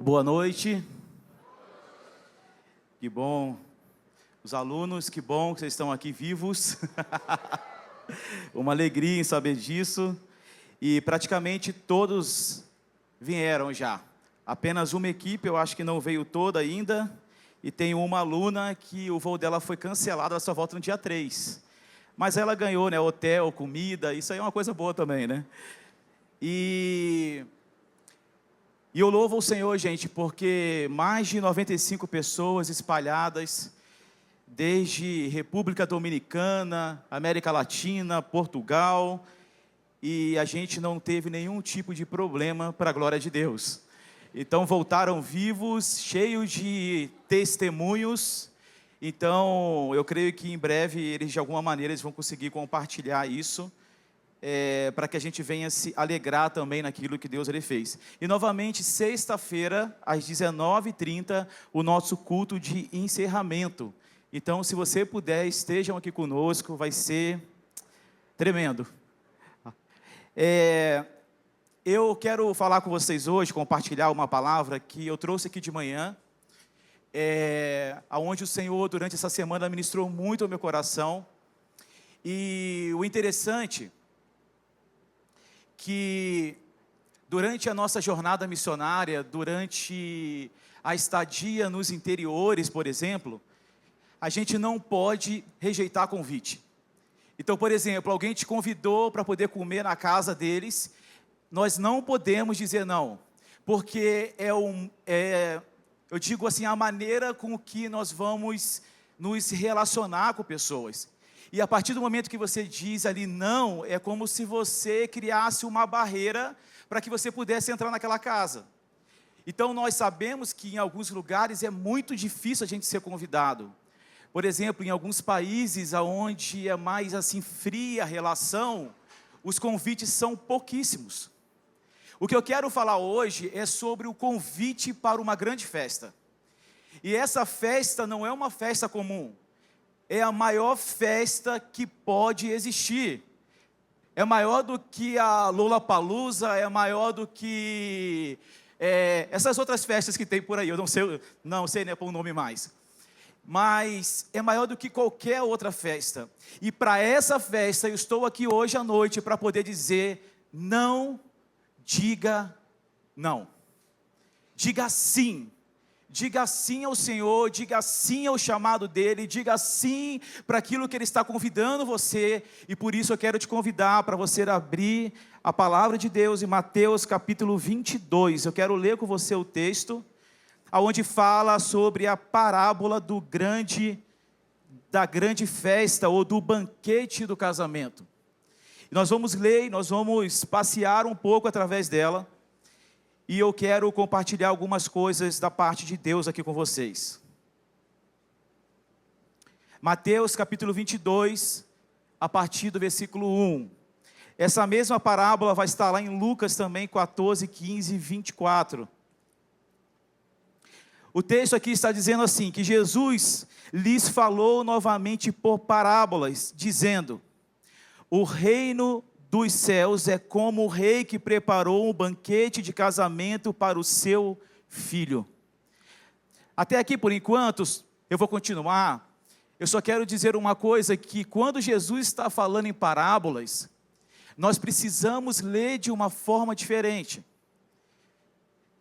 Boa noite. Que bom. Os alunos, que bom que vocês estão aqui vivos. Uma alegria em saber disso. E praticamente todos vieram já. Apenas uma equipe, eu acho que não veio toda ainda. E tem uma aluna que o voo dela foi cancelado, ela só volta no dia 3. Mas ela ganhou, né, hotel, comida, isso aí é uma coisa boa também, né? E eu louvo o Senhor, gente, porque mais de 95 pessoas espalhadas, desde República Dominicana, América Latina, Portugal, e a gente não teve nenhum tipo de problema para a glória de Deus. Então voltaram vivos, cheios de testemunhos. Então eu creio que em breve eles de alguma maneira eles vão conseguir compartilhar isso, para que a gente venha se alegrar também naquilo que Deus ele fez. E novamente, sexta-feira, às 19h30, o nosso culto de encerramento. Então, se você puder, estejam aqui conosco, vai ser tremendo. Eu quero falar com vocês hoje, compartilhar uma palavra que eu trouxe aqui de manhã, onde o Senhor, durante essa semana, ministrou muito ao meu coração. E o interessante que durante a nossa jornada missionária, durante a estadia nos interiores, por exemplo, a gente não pode rejeitar convite. Então, por exemplo, alguém te convidou para poder comer na casa deles, nós não podemos dizer não, porque eu digo assim, a maneira com que nós vamos nos relacionar com pessoas. E a partir do momento que você diz ali não, é como se você criasse uma barreira para que você pudesse entrar naquela casa. Então nós sabemos que em alguns lugares é muito difícil a gente ser convidado. Por exemplo, em alguns países onde é mais assim fria a relação, os convites são pouquíssimos. O que eu quero falar hoje é sobre o convite para uma grande festa. E essa festa não é uma festa comum. É a maior festa que pode existir. É maior do que a Lollapalooza, é maior do que essas outras festas que tem por aí. Eu não sei né, por um nome mais. Mas é maior do que qualquer outra festa. E para essa festa eu estou aqui hoje à noite para poder dizer: não diga não. Diga sim. Diga sim ao Senhor, diga sim ao chamado dEle, diga sim para aquilo que Ele está convidando você. E por isso eu quero te convidar para você abrir a palavra de Deus em Mateus capítulo 22. Eu quero ler com você o texto, onde fala sobre a parábola da grande festa ou do banquete do casamento. Nós vamos ler, nós vamos passear um pouco através dela. E eu quero compartilhar algumas coisas da parte de Deus aqui com vocês. Mateus capítulo 22, a partir do versículo 1. Essa mesma parábola vai estar lá em Lucas também, 14, 15 e 24. O texto aqui está dizendo assim, que Jesus lhes falou novamente por parábolas, dizendo: o reino dos céus é como o rei que preparou um banquete de casamento para o seu filho. Até aqui por enquanto, eu vou continuar. Eu só quero dizer uma coisa, que quando Jesus está falando em parábolas, nós precisamos ler de uma forma diferente.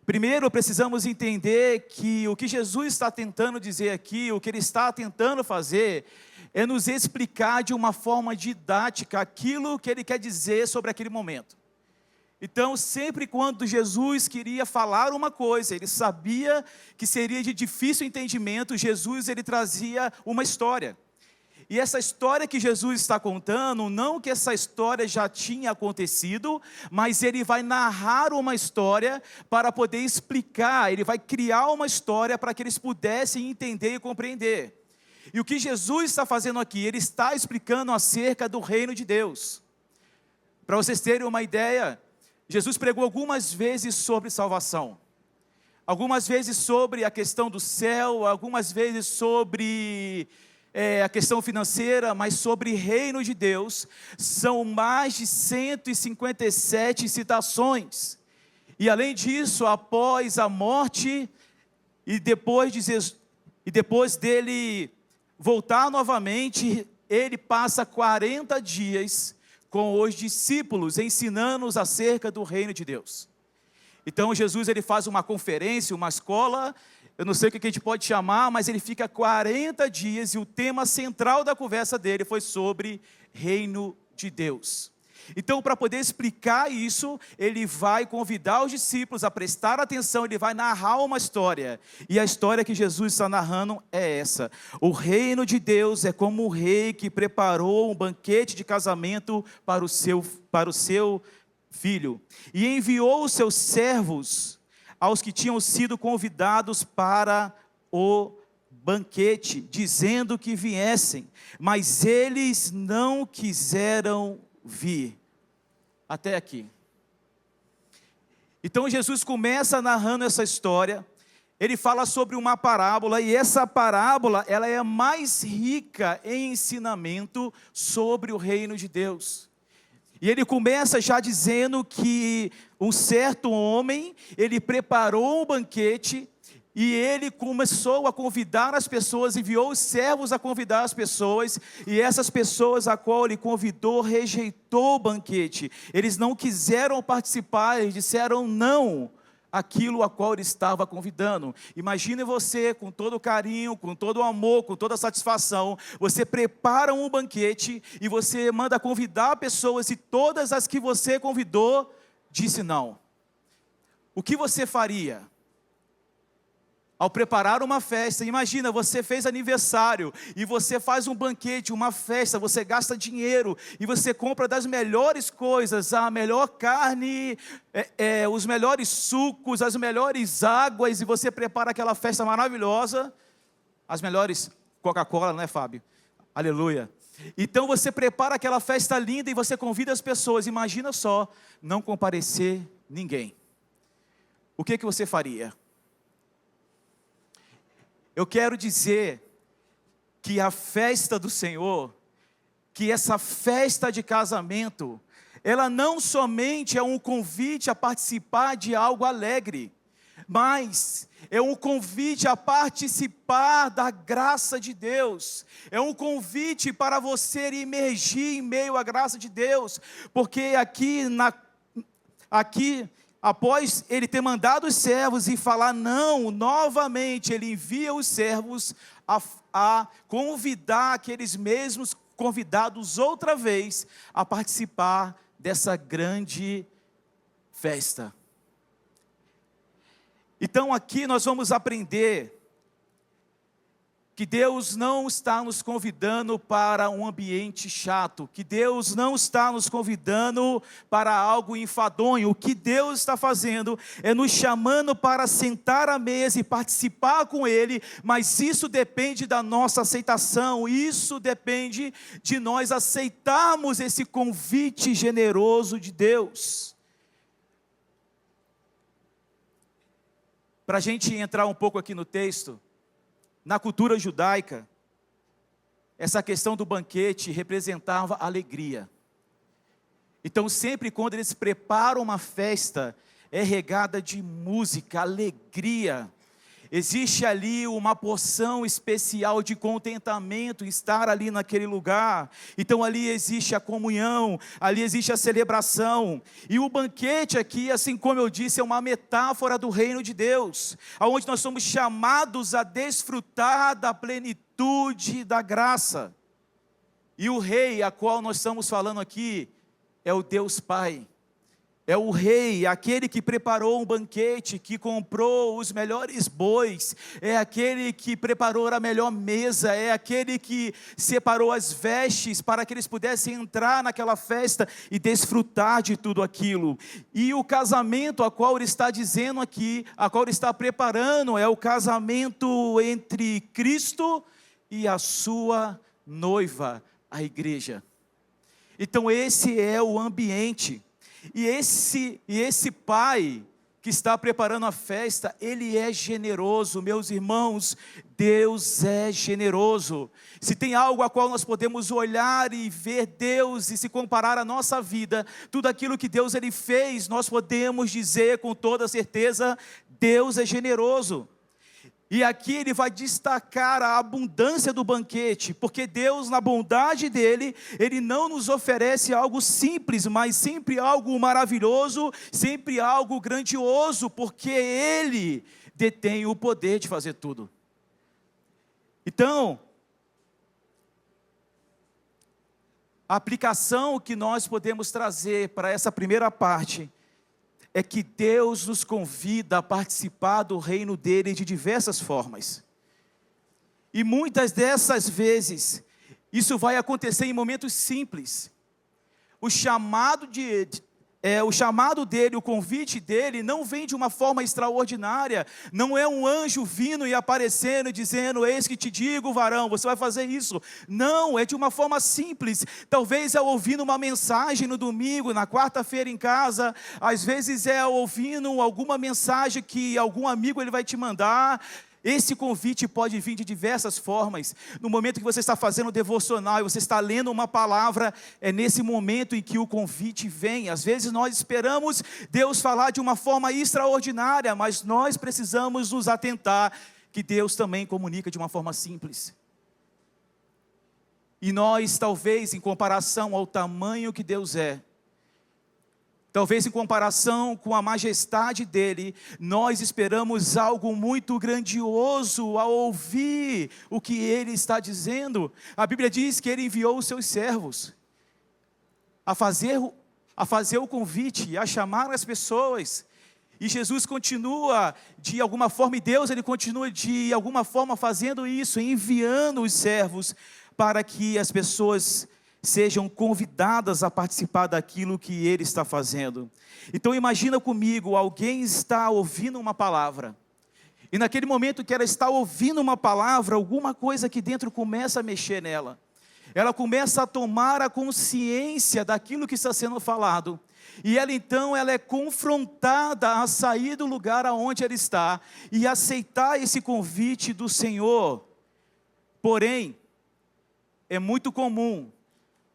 Primeiro, precisamos entender que o que Jesus está tentando dizer aqui, o que Ele está tentando fazer, é nos explicar de uma forma didática aquilo que Ele quer dizer sobre aquele momento. Então, sempre quando Jesus queria falar uma coisa, Ele sabia que seria de difícil entendimento, Jesus ele trazia uma história. E essa história que Jesus está contando, não que essa história já tinha acontecido, mas Ele vai narrar uma história para poder explicar, Ele vai criar uma história para que eles pudessem entender e compreender. E o que Jesus está fazendo aqui? Ele está explicando acerca do reino de Deus. Para vocês terem uma ideia, Jesus pregou algumas vezes sobre salvação. Algumas vezes sobre a questão do céu, algumas vezes sobre a questão financeira, mas sobre reino de Deus, são mais de 157 citações. E além disso, após a morte e depois dele voltar novamente, ele passa 40 dias com os discípulos, ensinando-os acerca do reino de Deus. Então Jesus ele faz uma conferência, uma escola, eu não sei o que a gente pode chamar, mas ele fica 40 dias e o tema central da conversa dele foi sobre reino de Deus. Então, para poder explicar isso, ele vai convidar os discípulos a prestar atenção, ele vai narrar uma história. E a história que Jesus está narrando é essa: o reino de Deus é como um rei que preparou um banquete de casamento para o seu filho, e enviou os seus servos aos que tinham sido convidados para o banquete, dizendo que viessem, mas eles não quiseram vir. Até aqui. Então Jesus começa narrando essa história, ele fala sobre uma parábola, e essa parábola, ela é mais rica em ensinamento sobre o reino de Deus. E ele começa já dizendo que um certo homem, ele preparou um banquete, e ele começou a convidar as pessoas, enviou os servos a convidar as pessoas, e essas pessoas a qual ele convidou, rejeitou o banquete. Eles não quiseram participar, eles disseram não àquilo a qual ele estava convidando. Imagine você, com todo o carinho, com todo o amor, com toda a satisfação, você prepara um banquete, e você manda convidar pessoas, e todas as que você convidou, disse não. O que você faria? Ao preparar uma festa, imagina, você fez aniversário, e você faz um banquete, uma festa, você gasta dinheiro, e você compra das melhores coisas, a melhor carne, os melhores sucos, as melhores águas, e você prepara aquela festa maravilhosa, as melhores Coca-Cola, não é, Fábio? Aleluia. Então você prepara aquela festa linda, e você convida as pessoas, imagina só, não comparecer ninguém. O que você faria? Eu quero dizer que a festa do Senhor, que essa festa de casamento, ela não somente é um convite a participar de algo alegre, mas é um convite a participar da graça de Deus, é um convite para você imergir em meio à graça de Deus, porque aqui após ele ter mandado os servos e falar não, novamente ele envia os servos a convidar aqueles mesmos convidados outra vez a participar dessa grande festa. Então aqui nós vamos aprender que Deus não está nos convidando para um ambiente chato, que Deus não está nos convidando para algo enfadonho. O que Deus está fazendo é nos chamando para sentar à mesa e participar com Ele, mas isso depende da nossa aceitação, isso depende de nós aceitarmos esse convite generoso de Deus. Para a gente entrar um pouco aqui no texto, na cultura judaica, essa questão do banquete representava alegria. Então sempre quando eles preparam uma festa, é regada de música, alegria. Existe ali uma porção especial de contentamento, estar ali naquele lugar. Então ali existe a comunhão, ali existe a celebração. E o banquete aqui, assim como eu disse, é uma metáfora do reino de Deus, onde nós somos chamados a desfrutar da plenitude da graça. E o rei a qual nós estamos falando aqui é o Deus Pai. É o rei, aquele que preparou um banquete, que comprou os melhores bois, é aquele que preparou a melhor mesa, é aquele que separou as vestes para que eles pudessem entrar naquela festa e desfrutar de tudo aquilo. E o casamento a qual ele está dizendo aqui, a qual ele está preparando, é o casamento entre Cristo e a sua noiva, a igreja. Então esse é o ambiente. E esse pai, que está preparando a festa, Ele é generoso, meus irmãos, Deus é generoso. Se tem algo a qual nós podemos olhar e ver Deus e se comparar à nossa vida, tudo aquilo que Deus Ele fez, nós podemos dizer com toda certeza, Deus é generoso. E aqui ele vai destacar a abundância do banquete, porque Deus, na bondade dele, Ele não nos oferece algo simples, mas sempre algo maravilhoso, sempre algo grandioso, porque Ele detém o poder de fazer tudo. Então, a aplicação que nós podemos trazer para essa primeira parte é que Deus nos convida a participar do reino dele de diversas formas. E muitas dessas vezes, isso vai acontecer em momentos simples. O chamado dele, o convite dele, não vem de uma forma extraordinária, não é um anjo vindo e aparecendo e dizendo, eis que te digo, varão, você vai fazer isso. Não, é de uma forma simples, talvez é ouvindo uma mensagem no domingo, na quarta-feira em casa, às vezes é ouvindo alguma mensagem que algum amigo ele vai te mandar. Esse convite pode vir de diversas formas. No momento que você está fazendo o devocional e você está lendo uma palavra, é nesse momento em que o convite vem. Às vezes nós esperamos Deus falar de uma forma extraordinária, mas nós precisamos nos atentar que Deus também comunica de uma forma simples. E nós, talvez, em comparação ao tamanho que Deus é, talvez em comparação com a majestade dele, nós esperamos algo muito grandioso ao ouvir o que ele está dizendo. A Bíblia diz que ele enviou os seus servos a fazer o convite, a chamar as pessoas. E Jesus continua de alguma forma, e Deus ele continua de alguma forma fazendo isso, enviando os servos para que as pessoas sejam convidadas a participar daquilo que ele está fazendo. Então imagina comigo, alguém está ouvindo uma palavra, e naquele momento que ela está ouvindo uma palavra, alguma coisa aqui dentro começa a mexer nela, ela começa a tomar a consciência daquilo que está sendo falado, e ela então é confrontada a sair do lugar aonde ela está, e aceitar esse convite do Senhor. Porém, é muito comum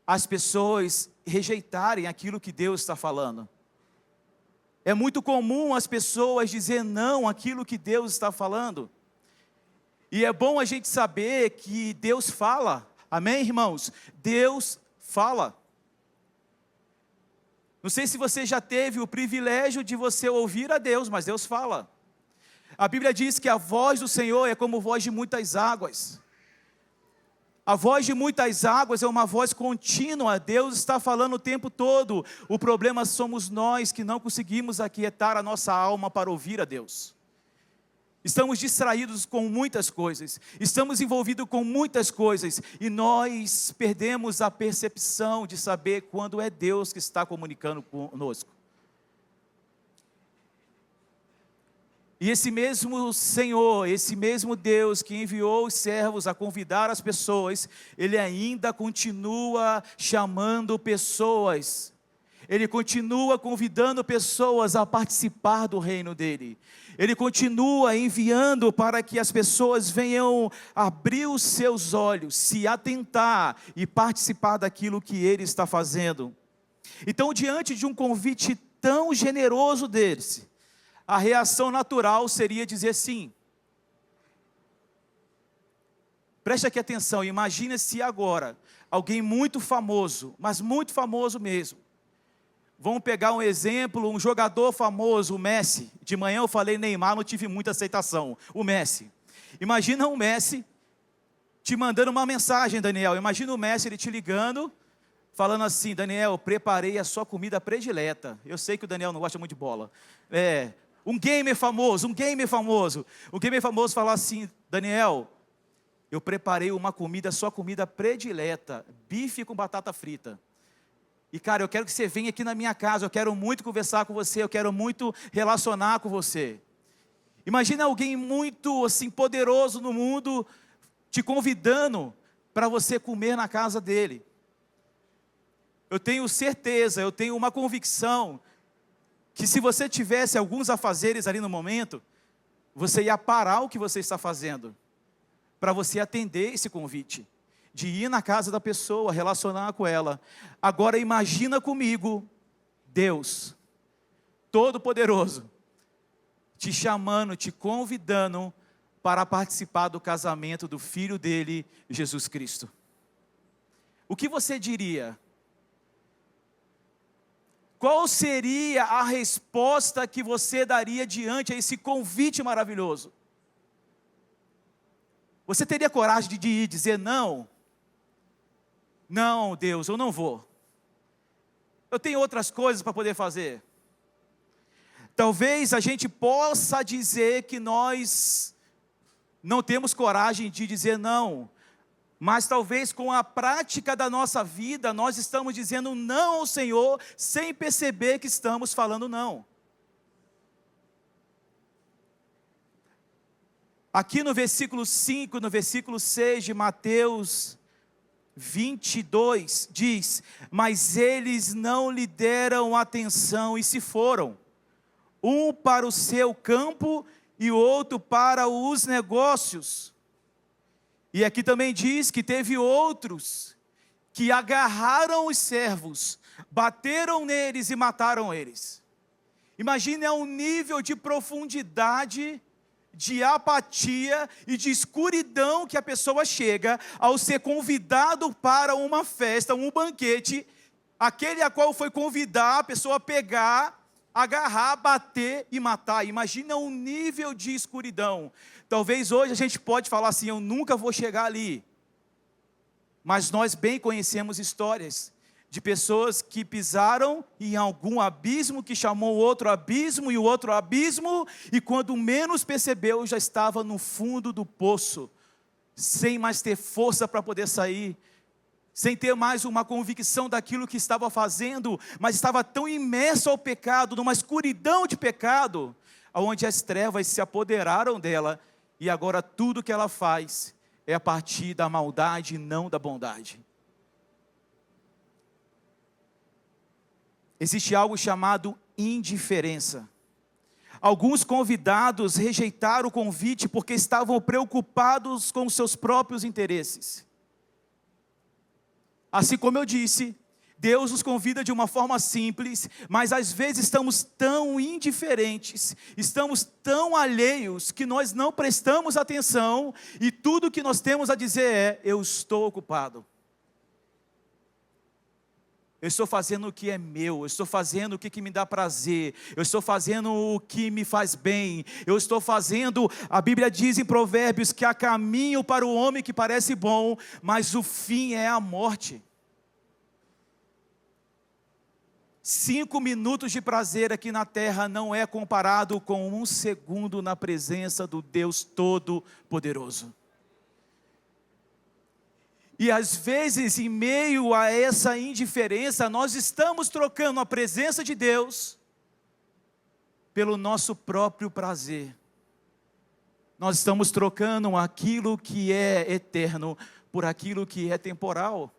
as pessoas rejeitarem aquilo que Deus está falando. É muito comum as pessoas dizer não àquilo que Deus está falando. E é bom a gente saber que Deus fala. Amém, irmãos? Deus fala. Não sei se você já teve o privilégio de você ouvir a Deus, mas Deus fala. A Bíblia diz que a voz do Senhor é como voz de muitas águas. A voz de muitas águas é uma voz contínua, Deus está falando o tempo todo. O problema somos nós que não conseguimos aquietar a nossa alma para ouvir a Deus. Estamos distraídos com muitas coisas, estamos envolvidos com muitas coisas, e nós perdemos a percepção de saber quando é Deus que está comunicando conosco. E esse mesmo Senhor, esse mesmo Deus que enviou os servos a convidar as pessoas, Ele ainda continua chamando pessoas, Ele continua convidando pessoas a participar do reino dEle, Ele continua enviando para que as pessoas venham abrir os seus olhos, se atentar e participar daquilo que Ele está fazendo. Então, diante de um convite tão generoso desse, a reação natural seria dizer sim. Preste aqui atenção, imagine se agora, alguém muito famoso, mas muito famoso mesmo. Vamos pegar um exemplo, um jogador famoso, o Messi. De manhã eu falei Neymar, não tive muita aceitação. O Messi. Imagina o Messi te mandando uma mensagem, Daniel. Imagina o Messi, ele te ligando, falando assim, Daniel, preparei a sua comida predileta. Eu sei que o Daniel não gosta muito de bola. Um gamer famoso fala assim, Daniel, eu preparei uma comida, sua comida predileta, bife com batata frita. E cara, eu quero que você venha aqui na minha casa, eu quero muito conversar com você, eu quero muito relacionar com você. Imagina alguém muito assim, poderoso no mundo, te convidando para você comer na casa dele. Eu tenho certeza, eu tenho uma convicção, que se você tivesse alguns afazeres ali no momento, você ia parar o que você está fazendo, para você atender esse convite, de ir na casa da pessoa, relacionar com ela. Agora imagina comigo, Deus, Todo-Poderoso, te chamando, te convidando para participar do casamento do Filho dele, Jesus Cristo. O que você diria? Qual seria a resposta que você daria diante a esse convite maravilhoso? Você teria coragem de ir dizer não? Não, Deus, eu não vou. Eu tenho outras coisas para poder fazer. Talvez a gente possa dizer que nós não temos coragem de dizer não, mas talvez com a prática da nossa vida, nós estamos dizendo não ao Senhor, sem perceber que estamos falando não. Aqui no versículo 5, no versículo 6 de Mateus 22, diz: mas eles não lhe deram atenção e se foram, um para o seu campo e outro para os negócios. E aqui também diz que teve outros que agarraram os servos, bateram neles e mataram eles. Imagine o nível de profundidade, de apatia e de escuridão que a pessoa chega ao ser convidado para uma festa, um banquete, aquele a qual foi convidar a pessoa a pegar, agarrar, bater e matar. Imagina o nível de escuridão. Talvez hoje a gente pode falar assim, eu nunca vou chegar ali. Mas nós bem conhecemos histórias de pessoas que pisaram em algum abismo, que chamou o outro abismo e o outro abismo, e quando menos percebeu, já estava no fundo do poço, sem mais ter força para poder sair, sem ter mais uma convicção daquilo que estava fazendo, mas estava tão imerso ao pecado, numa escuridão de pecado, onde as trevas se apoderaram dela, e agora tudo que ela faz é a partir da maldade e não da bondade. Existe algo chamado indiferença. Alguns convidados rejeitaram o convite porque estavam preocupados com os seus próprios interesses. Assim como eu disse, Deus nos convida de uma forma simples, mas às vezes estamos tão indiferentes, estamos tão alheios, que nós não prestamos atenção, e tudo que nós temos a dizer é: eu estou ocupado. Eu estou fazendo o que é meu, eu estou fazendo o que me dá prazer, eu estou fazendo o que me faz bem, eu estou fazendo, a Bíblia diz em Provérbios que há caminho para o homem que parece bom, mas o fim é a morte. 5 minutos de prazer aqui na terra não é comparado com 1 segundo na presença do Deus Todo-Poderoso. E às vezes, em meio a essa indiferença, nós estamos trocando a presença de Deus pelo nosso próprio prazer. Nós estamos trocando aquilo que é eterno por aquilo que é temporal.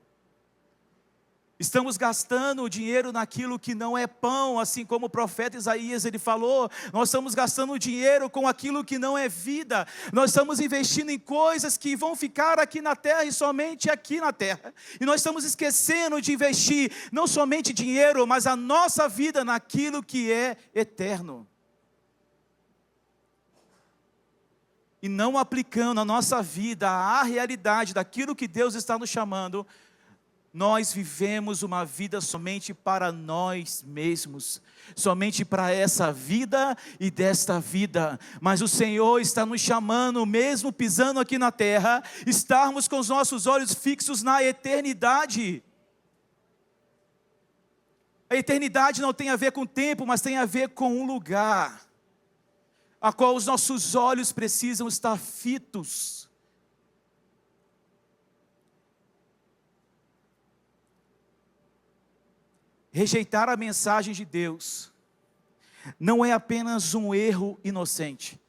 Estamos gastando dinheiro naquilo que não é pão, assim como o profeta Isaías ele falou. Nós estamos gastando dinheiro com aquilo que não é vida. Nós estamos investindo em coisas que vão ficar aqui na terra e somente aqui na terra. E nós estamos esquecendo de investir não somente dinheiro, mas a nossa vida naquilo que é eterno. E não aplicando a nossa vida à realidade daquilo que Deus está nos chamando, nós vivemos uma vida somente para nós mesmos, somente para essa vida e desta vida. Mas o Senhor está nos chamando, mesmo pisando aqui na terra, estarmos com os nossos olhos fixos na eternidade. A eternidade não tem a ver com tempo, mas tem a ver com um lugar, a qual os nossos olhos precisam estar fitos. Rejeitar a mensagem de Deus não é apenas um erro inocente,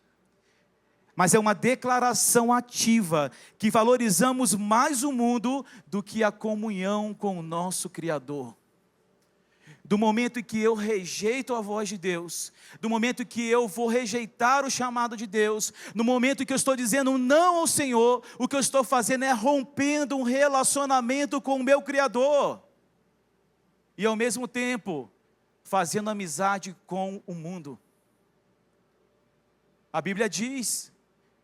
mas é uma declaração ativa que valorizamos mais o mundo do que a comunhão com o nosso Criador, do momento em que eu rejeito a voz de Deus, do momento em que eu vou rejeitar o chamado de Deus, no momento em que eu estou dizendo não ao Senhor, o que eu estou fazendo é rompendo um relacionamento com o meu Criador, e ao mesmo tempo, fazendo amizade com o mundo. A Bíblia diz,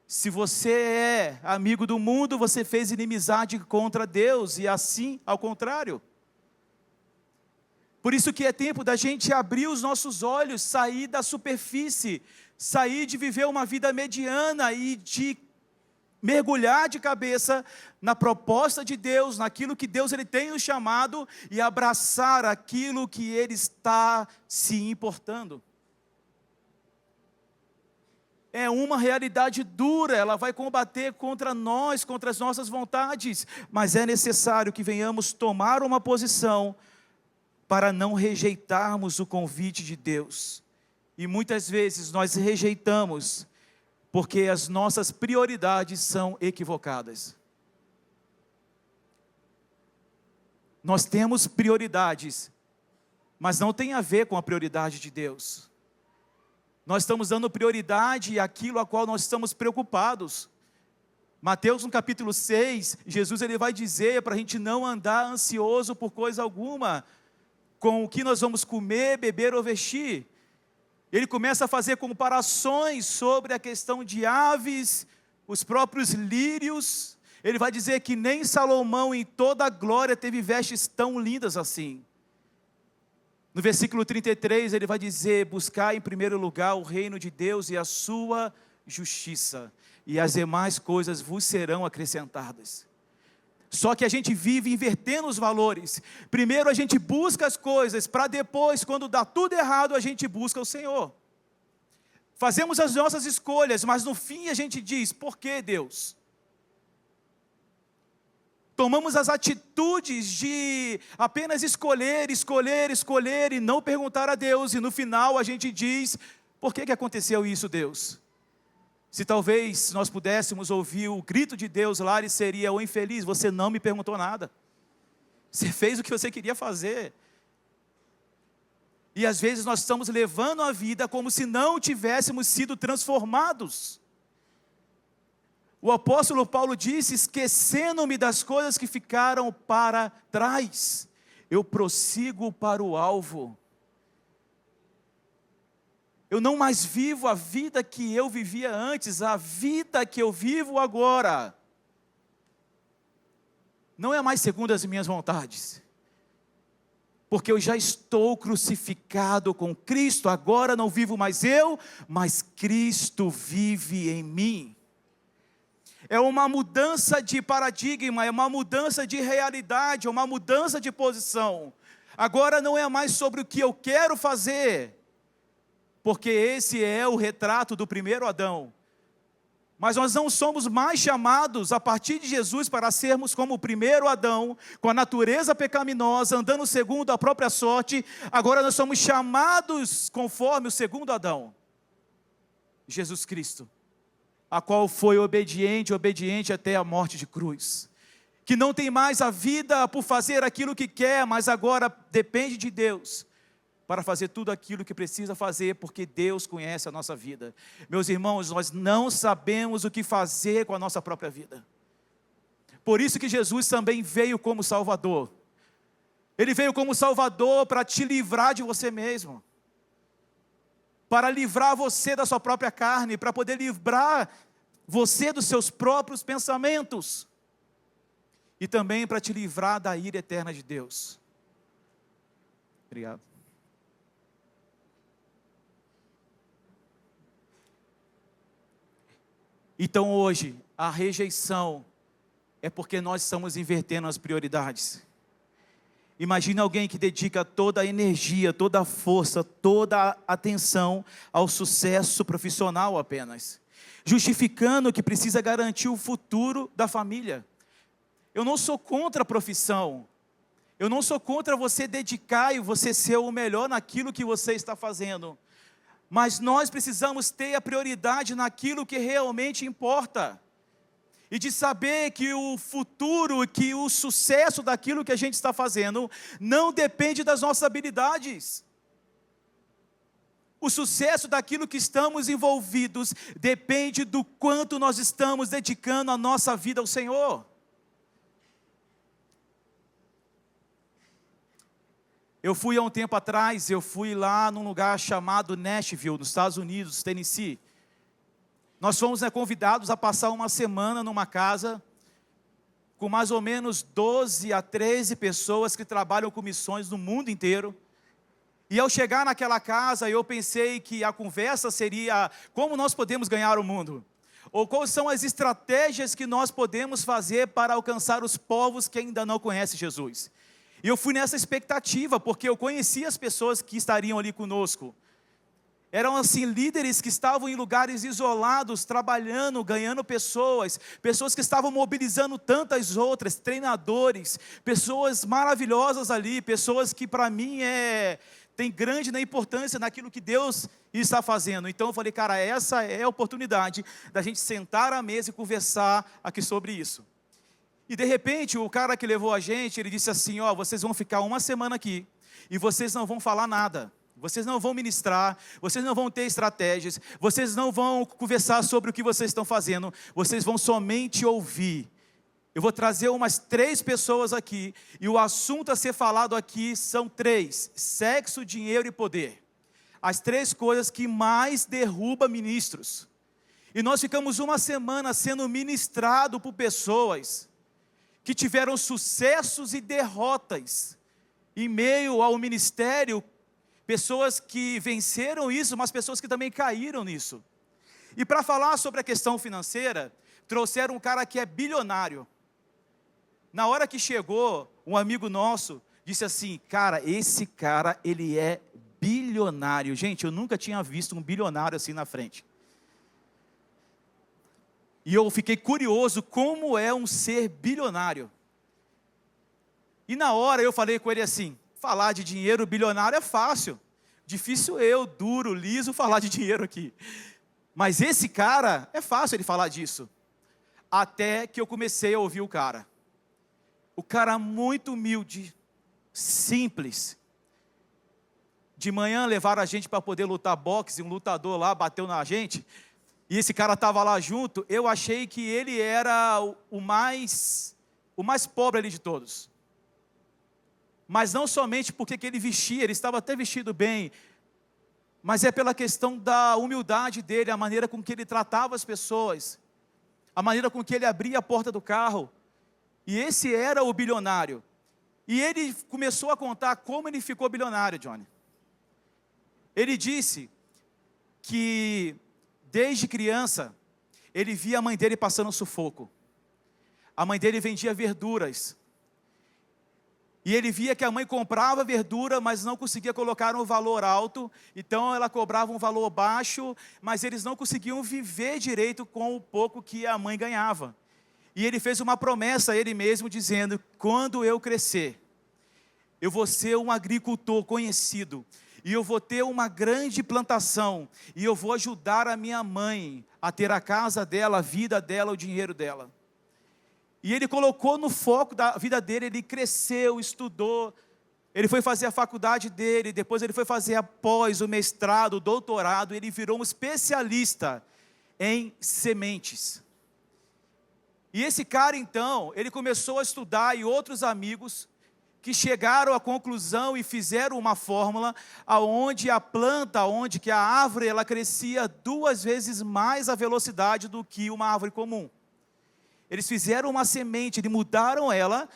se você é amigo do mundo, você fez inimizade contra Deus, e assim, ao contrário. Por isso que é tempo da gente abrir os nossos olhos, sair da superfície, sair de viver uma vida mediana e de mergulhar de cabeça na proposta de Deus, naquilo que Deus ele tem nos chamado e abraçar aquilo que Ele está se importando. É uma realidade dura, ela vai combater contra nós, contra as nossas vontades, mas é necessário que venhamos tomar uma posição para não rejeitarmos o convite de Deus. E muitas vezes nós rejeitamos porque as nossas prioridades são equivocadas. Nós temos prioridades, mas não tem a ver com a prioridade de Deus. Nós estamos dando prioridade àquilo a qual nós estamos preocupados. Mateus no capítulo 6, Jesus ele vai dizer para a gente não andar ansioso por coisa alguma, com o que nós vamos comer, beber ou vestir. Ele começa a fazer comparações sobre a questão de aves, os próprios lírios. Ele vai dizer que nem Salomão em toda a glória teve vestes tão lindas assim. No versículo 33 ele vai dizer, buscar em primeiro lugar o reino de Deus e a sua justiça, e as demais coisas vos serão acrescentadas. Só que a gente vive invertendo os valores. Primeiro a gente busca as coisas, para depois, quando dá tudo errado, a gente busca o Senhor. Fazemos as nossas escolhas, mas no fim a gente diz, por que Deus? Tomamos as atitudes de apenas escolher e não perguntar a Deus, e no final a gente diz, por que aconteceu isso, Deus? Se talvez nós pudéssemos ouvir o grito de Deus lá, ele seria, o infeliz, você não me perguntou nada. Você fez o que você queria fazer. E às vezes nós estamos levando a vida como se não tivéssemos sido transformados. O apóstolo Paulo disse, esquecendo-me das coisas que ficaram para trás, eu prossigo para o alvo. Eu não mais vivo a vida que eu vivia antes, a vida que eu vivo agora não é mais segundo as minhas vontades, porque eu já estou crucificado com Cristo. Agora não vivo mais eu, mas Cristo vive em mim. É uma mudança de paradigma, é uma mudança de realidade, é uma mudança de posição. Agora não é mais sobre o que eu quero fazer, porque esse é o retrato do primeiro Adão. Mas nós não somos mais chamados a partir de Jesus para sermos como o primeiro Adão, com a natureza pecaminosa, andando segundo a própria sorte. Agora nós somos chamados conforme o segundo Adão, Jesus Cristo, a qual foi obediente até a morte de cruz. Que não tem mais a vida por fazer aquilo que quer, mas agora depende de Deus para fazer tudo aquilo que precisa fazer, porque Deus conhece a nossa vida. Meus irmãos, nós não sabemos o que fazer com a nossa própria vida. Por isso que Jesus também veio como Salvador. Ele veio como Salvador para te livrar de você mesmo, para livrar você da sua própria carne, para poder livrar você dos seus próprios pensamentos, e também para te livrar da ira eterna de Deus. Obrigado. Então hoje, a rejeição é porque nós estamos invertendo as prioridades. Imagina alguém que dedica toda a energia, toda a força, toda a atenção ao sucesso profissional apenas, justificando que precisa garantir o futuro da família. Eu não sou contra a profissão, eu não sou contra você dedicar e você ser o melhor naquilo que você está fazendo, mas nós precisamos ter a prioridade naquilo que realmente importa. e de saber que o futuro, que o sucesso daquilo que a gente está fazendo, não depende das nossas habilidades. O sucesso daquilo que estamos envolvidos depende do quanto nós estamos dedicando a nossa vida ao Senhor. Eu fui há um tempo atrás, eu fui lá num lugar chamado Nashville, nos Estados Unidos, Tennessee. Nós fomos convidados a passar uma semana numa casa com mais ou menos 12 a 13 pessoas que trabalham com missões no mundo inteiro. E ao chegar naquela casa, eu pensei que a conversa seria como nós podemos ganhar o mundo. Ou quais são as estratégias que nós podemos fazer para alcançar os povos que ainda não conhecem Jesus. E eu fui nessa expectativa, porque eu conhecia as pessoas que estariam ali conosco. Eram assim líderes que estavam em lugares isolados, trabalhando, ganhando pessoas que estavam mobilizando tantas outras, treinadores, pessoas maravilhosas ali, pessoas que para mim tem grande importância naquilo que Deus está fazendo. Então eu falei, cara, essa é a oportunidade da gente sentar à mesa e conversar aqui sobre isso. E de repente, o cara que levou a gente, ele disse assim, vocês vão ficar uma semana aqui, e vocês não vão falar nada, vocês não vão ministrar, vocês não vão ter estratégias, vocês não vão conversar sobre o que vocês estão fazendo, vocês vão somente ouvir. Eu vou trazer umas 3 pessoas aqui, e o assunto a ser falado aqui são 3, sexo, dinheiro e poder. As 3 coisas que mais derrubam ministros. E nós ficamos uma semana sendo ministrado por pessoas que tiveram sucessos e derrotas em meio ao ministério, pessoas que venceram isso, mas pessoas que também caíram nisso. E para falar sobre a questão financeira, trouxeram um cara que é bilionário. Na hora que chegou, um amigo nosso disse assim, cara, esse cara, ele é bilionário. Gente, eu nunca tinha visto um bilionário assim na frente. E eu fiquei curioso como é um ser bilionário. E na hora eu falei com ele assim, falar de dinheiro bilionário é fácil. Difícil eu, duro, liso, falar de dinheiro aqui. Mas esse cara, é fácil ele falar disso. Até que eu comecei a ouvir o cara. O cara muito humilde, simples. De manhã levaram a gente para poder lutar boxe, um lutador lá bateu na gente. E esse cara estava lá junto, eu achei que ele era o mais pobre ali de todos. Mas não somente porque que ele vestia, ele estava até vestido bem, mas é pela questão da humildade dele, a maneira com que ele tratava as pessoas, a maneira com que ele abria a porta do carro. E esse era o bilionário. E ele começou a contar como ele ficou bilionário, Johnny. Ele disse que desde criança, ele via a mãe dele passando sufoco. A mãe dele vendia verduras. E ele via que a mãe comprava verdura, mas não conseguia colocar um valor alto. Então ela cobrava um valor baixo, mas eles não conseguiam viver direito com o pouco que a mãe ganhava. E ele fez uma promessa a ele mesmo, dizendo, quando eu crescer, eu vou ser um agricultor conhecido. E eu vou ter uma grande plantação, e eu vou ajudar a minha mãe a ter a casa dela, a vida dela, o dinheiro dela. E ele colocou no foco da vida dele, ele cresceu, estudou, ele foi fazer a faculdade dele, depois ele foi fazer a pós, o mestrado, o doutorado, ele virou um especialista em sementes. E esse cara então, ele começou a estudar, e outros amigos que chegaram à conclusão e fizeram uma fórmula aonde a planta, onde que a árvore, ela crescia 2 vezes mais a velocidade do que uma árvore comum. Eles fizeram uma semente, eles mudaram ela,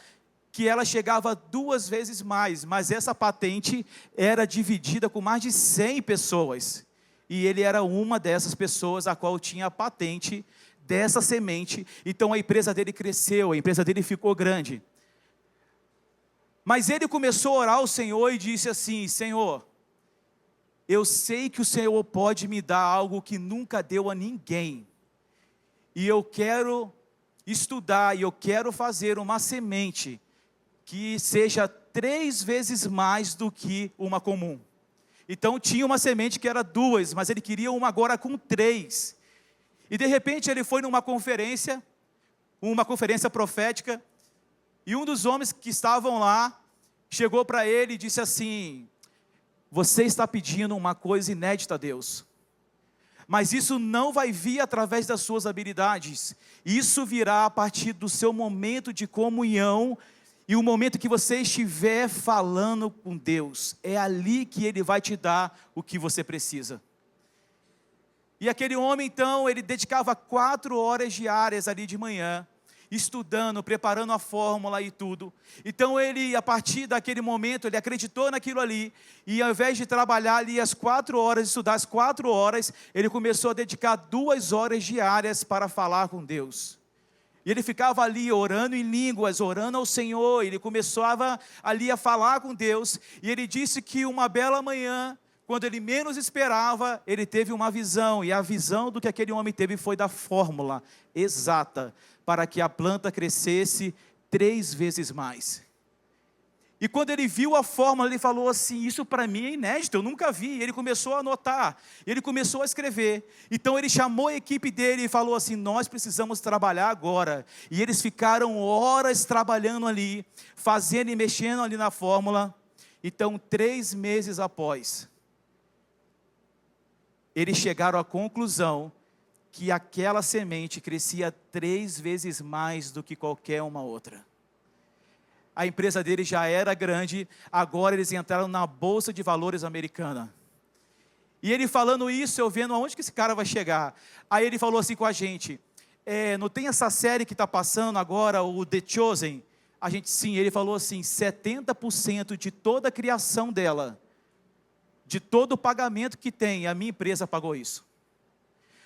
que ela chegava 2 vezes mais, mas essa patente era dividida com mais de 100 pessoas. E ele era uma dessas pessoas a qual tinha a patente dessa semente. Então a empresa dele cresceu, a empresa dele ficou grande. Mas ele começou a orar ao Senhor e disse assim, Senhor, eu sei que o Senhor pode me dar algo que nunca deu a ninguém. E eu quero estudar, e eu quero fazer uma semente que seja 3 vezes mais do que uma comum. Então tinha uma semente que era 2, mas ele queria uma agora com 3. E de repente ele foi numa conferência, uma conferência profética, e um dos homens que estavam lá, chegou para ele e disse assim: você está pedindo uma coisa inédita a Deus, mas isso não vai vir através das suas habilidades, isso virá a partir do seu momento de comunhão, e o momento que você estiver falando com Deus, é ali que Ele vai te dar o que você precisa. E aquele homem então, ele dedicava 4 horas diárias ali de manhã, estudando, preparando a fórmula e tudo. Então ele, a partir daquele momento, ele acreditou naquilo ali, e ao invés de trabalhar ali as 4 horas, estudar as 4 horas, ele começou a dedicar 2 horas diárias para falar com Deus. E ele ficava ali orando em línguas, orando ao Senhor, ele começava ali a falar com Deus, e ele disse que uma bela manhã, quando ele menos esperava, ele teve uma visão, e a visão do que aquele homem teve foi da fórmula exata, para que a planta crescesse 3 vezes mais. E quando ele viu a fórmula, ele falou assim: isso para mim é inédito, eu nunca vi. Ele começou a anotar, ele começou a escrever. Então ele chamou a equipe dele e falou assim: nós precisamos trabalhar agora. E eles ficaram horas trabalhando ali, fazendo e mexendo ali na fórmula. Então 3 meses após, eles chegaram à conclusão que aquela semente crescia 3 vezes mais do que qualquer uma outra. A empresa deles já era grande, agora eles entraram na Bolsa de Valores americana. E ele falando isso, eu vendo aonde que esse cara vai chegar. Aí ele falou assim com a gente: não tem essa série que está passando agora, o The Chosen? A gente, sim. Ele falou assim: 70% de toda a criação dela, de todo o pagamento que tem, a minha empresa pagou isso.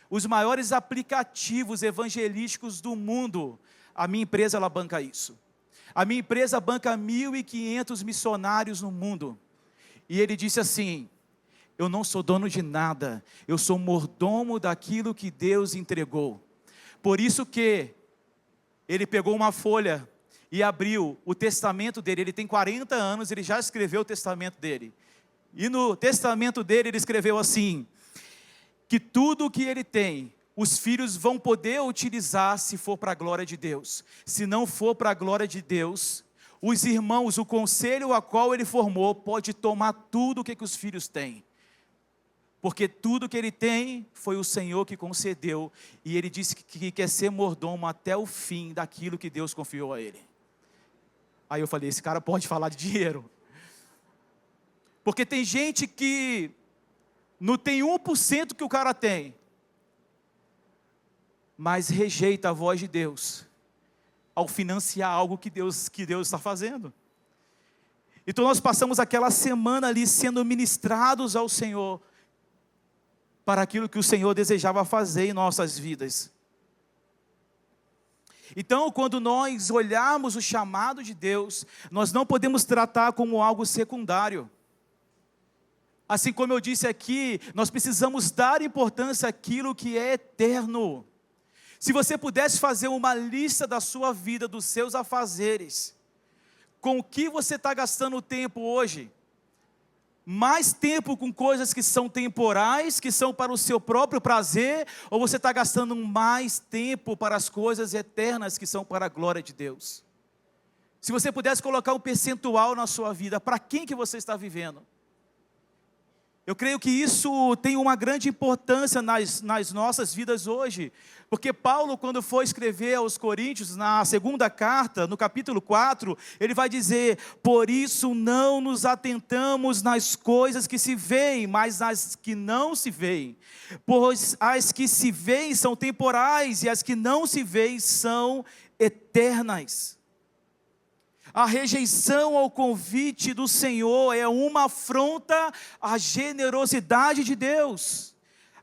Os maiores aplicativos evangelísticos do mundo, a minha empresa ela banca isso. A minha empresa banca 1.500 missionários no mundo. E ele disse assim: eu não sou dono de nada, eu sou mordomo daquilo que Deus entregou. Por isso que ele pegou uma folha e abriu o testamento dele. Ele tem 40 anos, ele já escreveu o testamento dele. E no testamento dele ele escreveu assim: que tudo o que ele tem, os filhos vão poder utilizar se for para a glória de Deus. Se não for para a glória de Deus, os irmãos, o conselho a qual ele formou, pode tomar tudo o que os filhos têm. Porque tudo que ele tem, foi o Senhor que concedeu. E ele disse que quer ser mordomo até o fim daquilo que Deus confiou a ele. Aí eu falei: esse cara pode falar de dinheiro. Porque tem gente que não tem 1% que o cara tem, mas rejeita a voz de Deus ao financiar algo que Deus está fazendo. Então nós passamos aquela semana ali sendo ministrados ao Senhor, para aquilo que o Senhor desejava fazer em nossas vidas. Então, quando nós olharmos o chamado de Deus, nós não podemos tratar como algo secundário. Assim como eu disse aqui, nós precisamos dar importância àquilo que é eterno. Se você pudesse fazer uma lista da sua vida, dos seus afazeres, com o que você está gastando tempo hoje? Mais tempo com coisas que são temporais, que são para o seu próprio prazer, ou você está gastando mais tempo para as coisas eternas, que são para a glória de Deus? Se você pudesse colocar um percentual na sua vida, para quem que você está vivendo? Eu creio que isso tem uma grande importância nas nossas vidas hoje, porque Paulo, quando for escrever aos Coríntios, na segunda carta, no capítulo 4, ele vai dizer: por isso não nos atentamos nas coisas que se veem, mas nas que não se veem, pois as que se veem são temporais, e as que não se veem são eternas. A rejeição ao convite do Senhor é uma afronta à generosidade de Deus.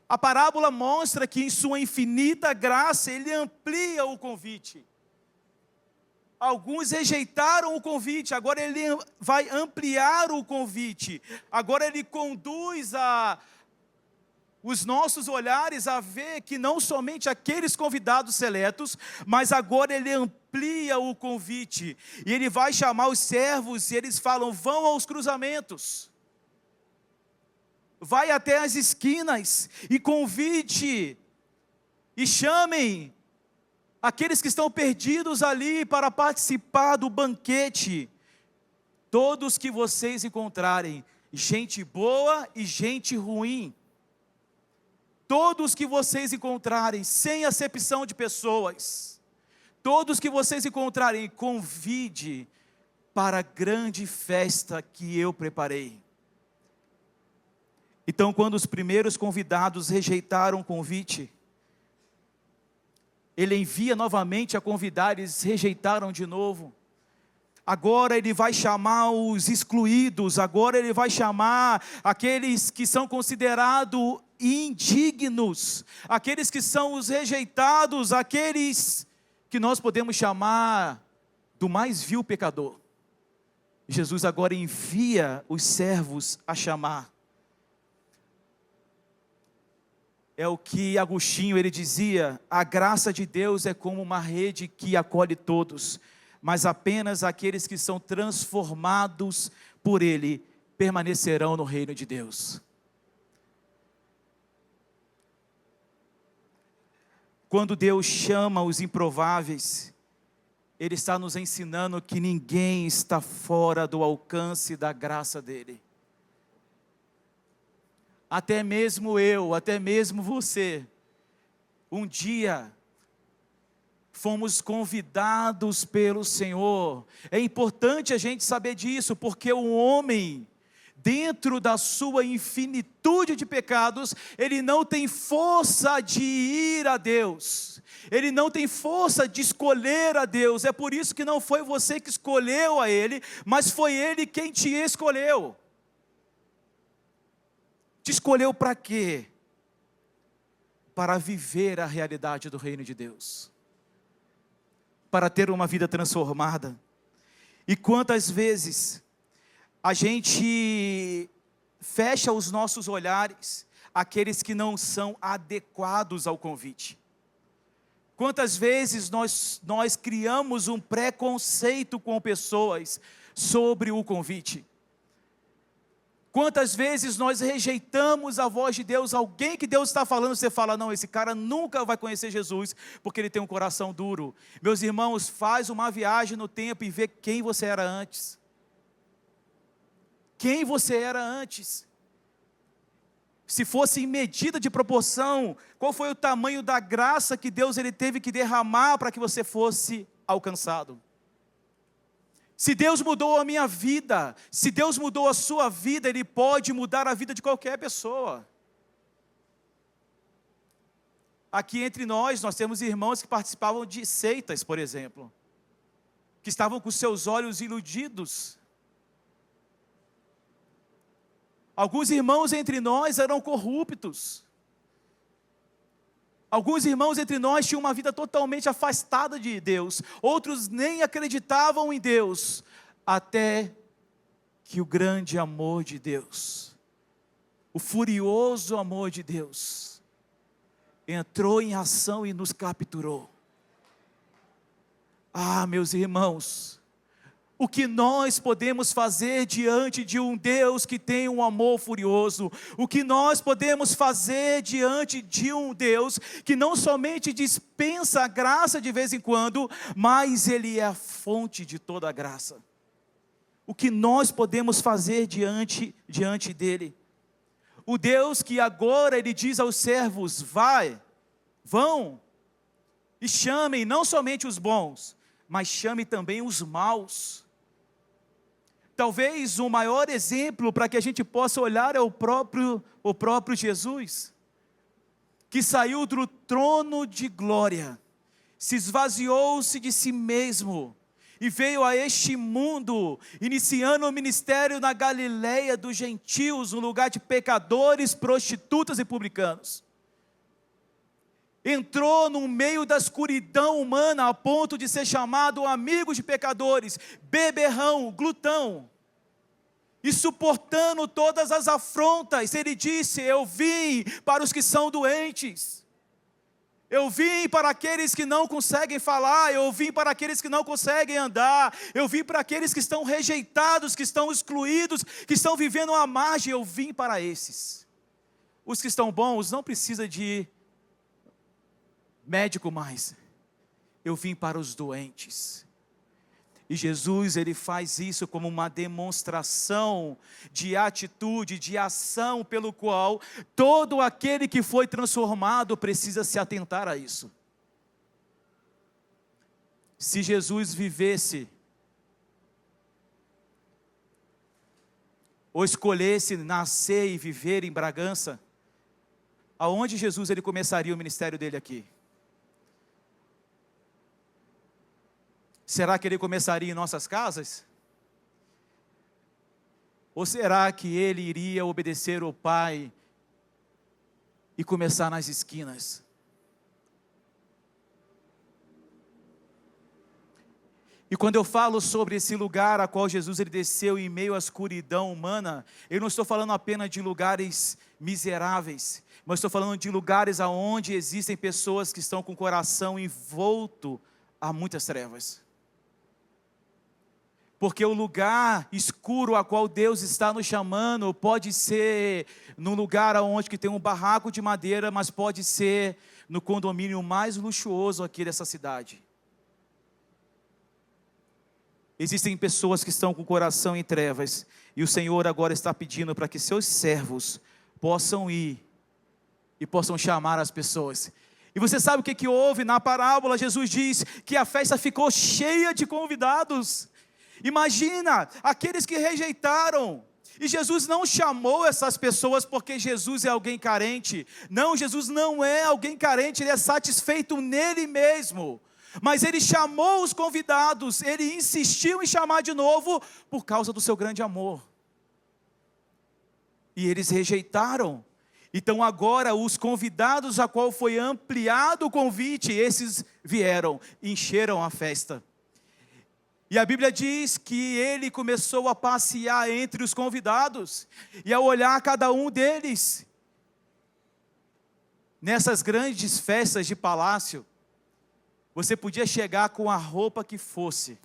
A parábola mostra que em sua infinita graça, Ele amplia o convite. Alguns rejeitaram o convite, agora Ele vai ampliar o convite. Agora Ele conduz os nossos olhares a ver que não somente aqueles convidados seletos, mas agora Ele amplia o convite, e Ele vai chamar os servos, e eles falam: vão aos cruzamentos, vai até as esquinas, e convide, e chamem aqueles que estão perdidos ali para participar do banquete, todos que vocês encontrarem, gente boa e gente ruim, todos que vocês encontrarem, sem acepção de pessoas, todos que vocês encontrarem, convide para a grande festa que eu preparei. Então, quando os primeiros convidados rejeitaram o convite, ele envia novamente a convidar, eles rejeitaram de novo. Agora ele vai chamar os excluídos, agora ele vai chamar aqueles que são considerados indignos, aqueles que são os rejeitados, aqueles que nós podemos chamar do mais vil pecador. Jesus agora envia os servos a chamar. É o que Agostinho ele dizia: a graça de Deus é como uma rede que acolhe todos, mas apenas aqueles que são transformados por Ele permanecerão no reino de Deus. Quando Deus chama os improváveis, Ele está nos ensinando que ninguém está fora do alcance da graça dEle. Até mesmo eu, até mesmo você, um dia fomos convidados pelo Senhor. É importante a gente saber disso, porque o homem, dentro da sua infinitude de pecados, ele não tem força de ir a Deus, ele não tem força de escolher a Deus. É por isso que não foi você que escolheu a Ele, mas foi Ele quem te escolheu. Te escolheu para quê? Para viver a realidade do reino de Deus, para ter uma vida transformada. E quantas vezes a gente fecha os nossos olhares àqueles que não são adequados ao convite. Quantas vezes nós criamos um preconceito com pessoas sobre o convite. Quantas vezes nós rejeitamos a voz de Deus, alguém que Deus está falando, você fala: não, esse cara nunca vai conhecer Jesus, porque ele tem um coração duro. Meus irmãos, faz uma viagem no tempo e vê quem você era antes. Quem você era antes. Se fosse em medida de proporção, qual foi o tamanho da graça que Deus ele teve que derramar para que você fosse alcançado? Se Deus mudou a minha vida, se Deus mudou a sua vida, Ele pode mudar a vida de qualquer pessoa. Aqui entre nós temos irmãos que participavam de seitas, por exemplo, que estavam com seus olhos iludidos. Alguns irmãos entre nós eram corruptos. Alguns irmãos entre nós tinham uma vida totalmente afastada de Deus. Outros nem acreditavam em Deus. Até que o grande amor de Deus, o furioso amor de Deus, entrou em ação e nos capturou. Ah, meus irmãos, o que nós podemos fazer diante de um Deus que tem um amor furioso? O que nós podemos fazer diante de um Deus que não somente dispensa a graça de vez em quando, mas Ele é a fonte de toda a graça? O que nós podemos fazer diante dEle? O Deus que agora Ele diz aos servos: vão, e chamem não somente os bons, mas chame também os maus. Talvez o maior exemplo para que a gente possa olhar é o próprio Jesus, que saiu do trono de glória, se esvaziou-se de si mesmo, e veio a este mundo, iniciando o ministério na Galileia dos gentios, um lugar de pecadores, prostitutas e publicanos. Entrou no meio da escuridão humana, a ponto de ser chamado amigo de pecadores, beberrão, glutão, e suportando todas as afrontas. Ele disse: eu vim para os que são doentes, eu vim para aqueles que não conseguem falar, eu vim para aqueles que não conseguem andar, eu vim para aqueles que estão rejeitados, que estão excluídos, que estão vivendo à margem. Eu vim para esses. Os que estão bons não precisam de médico mais, eu vim para os doentes. E Jesus, ele faz isso como uma demonstração de atitude, de ação, pelo qual todo aquele que foi transformado precisa se atentar a isso. Se Jesus vivesse, ou escolhesse nascer e viver em Bragança, aonde Jesus ele começaria o ministério dele aqui? Será que ele começaria em nossas casas? Ou será que ele iria obedecer ao Pai e começar nas esquinas? E quando eu falo sobre esse lugar a qual Jesus ele desceu em meio à escuridão humana, eu não estou falando apenas de lugares miseráveis, mas estou falando de lugares aonde existem pessoas que estão com o coração envolto a muitas trevas. Porque o lugar escuro a qual Deus está nos chamando pode ser num lugar onde que tem um barraco de madeira, mas pode ser no condomínio mais luxuoso aqui dessa cidade. Existem pessoas que estão com o coração em trevas, e o Senhor agora está pedindo para que seus servos possam ir e possam chamar as pessoas. E você sabe o que houve na parábola? Jesus diz que a festa ficou cheia de convidados. Imagina, aqueles que rejeitaram, e Jesus não chamou essas pessoas porque Jesus é alguém carente. Não, Jesus não é alguém carente, Ele é satisfeito nele mesmo. Mas Ele chamou os convidados, Ele insistiu em chamar de novo por causa do seu grande amor. E eles rejeitaram. Então agora os convidados a qual foi ampliado o convite, esses vieram, encheram a festa. E a Bíblia diz que ele começou a passear entre os convidados, e a olhar cada um deles. Nessas grandes festas de palácio, você podia chegar com a roupa que fosse,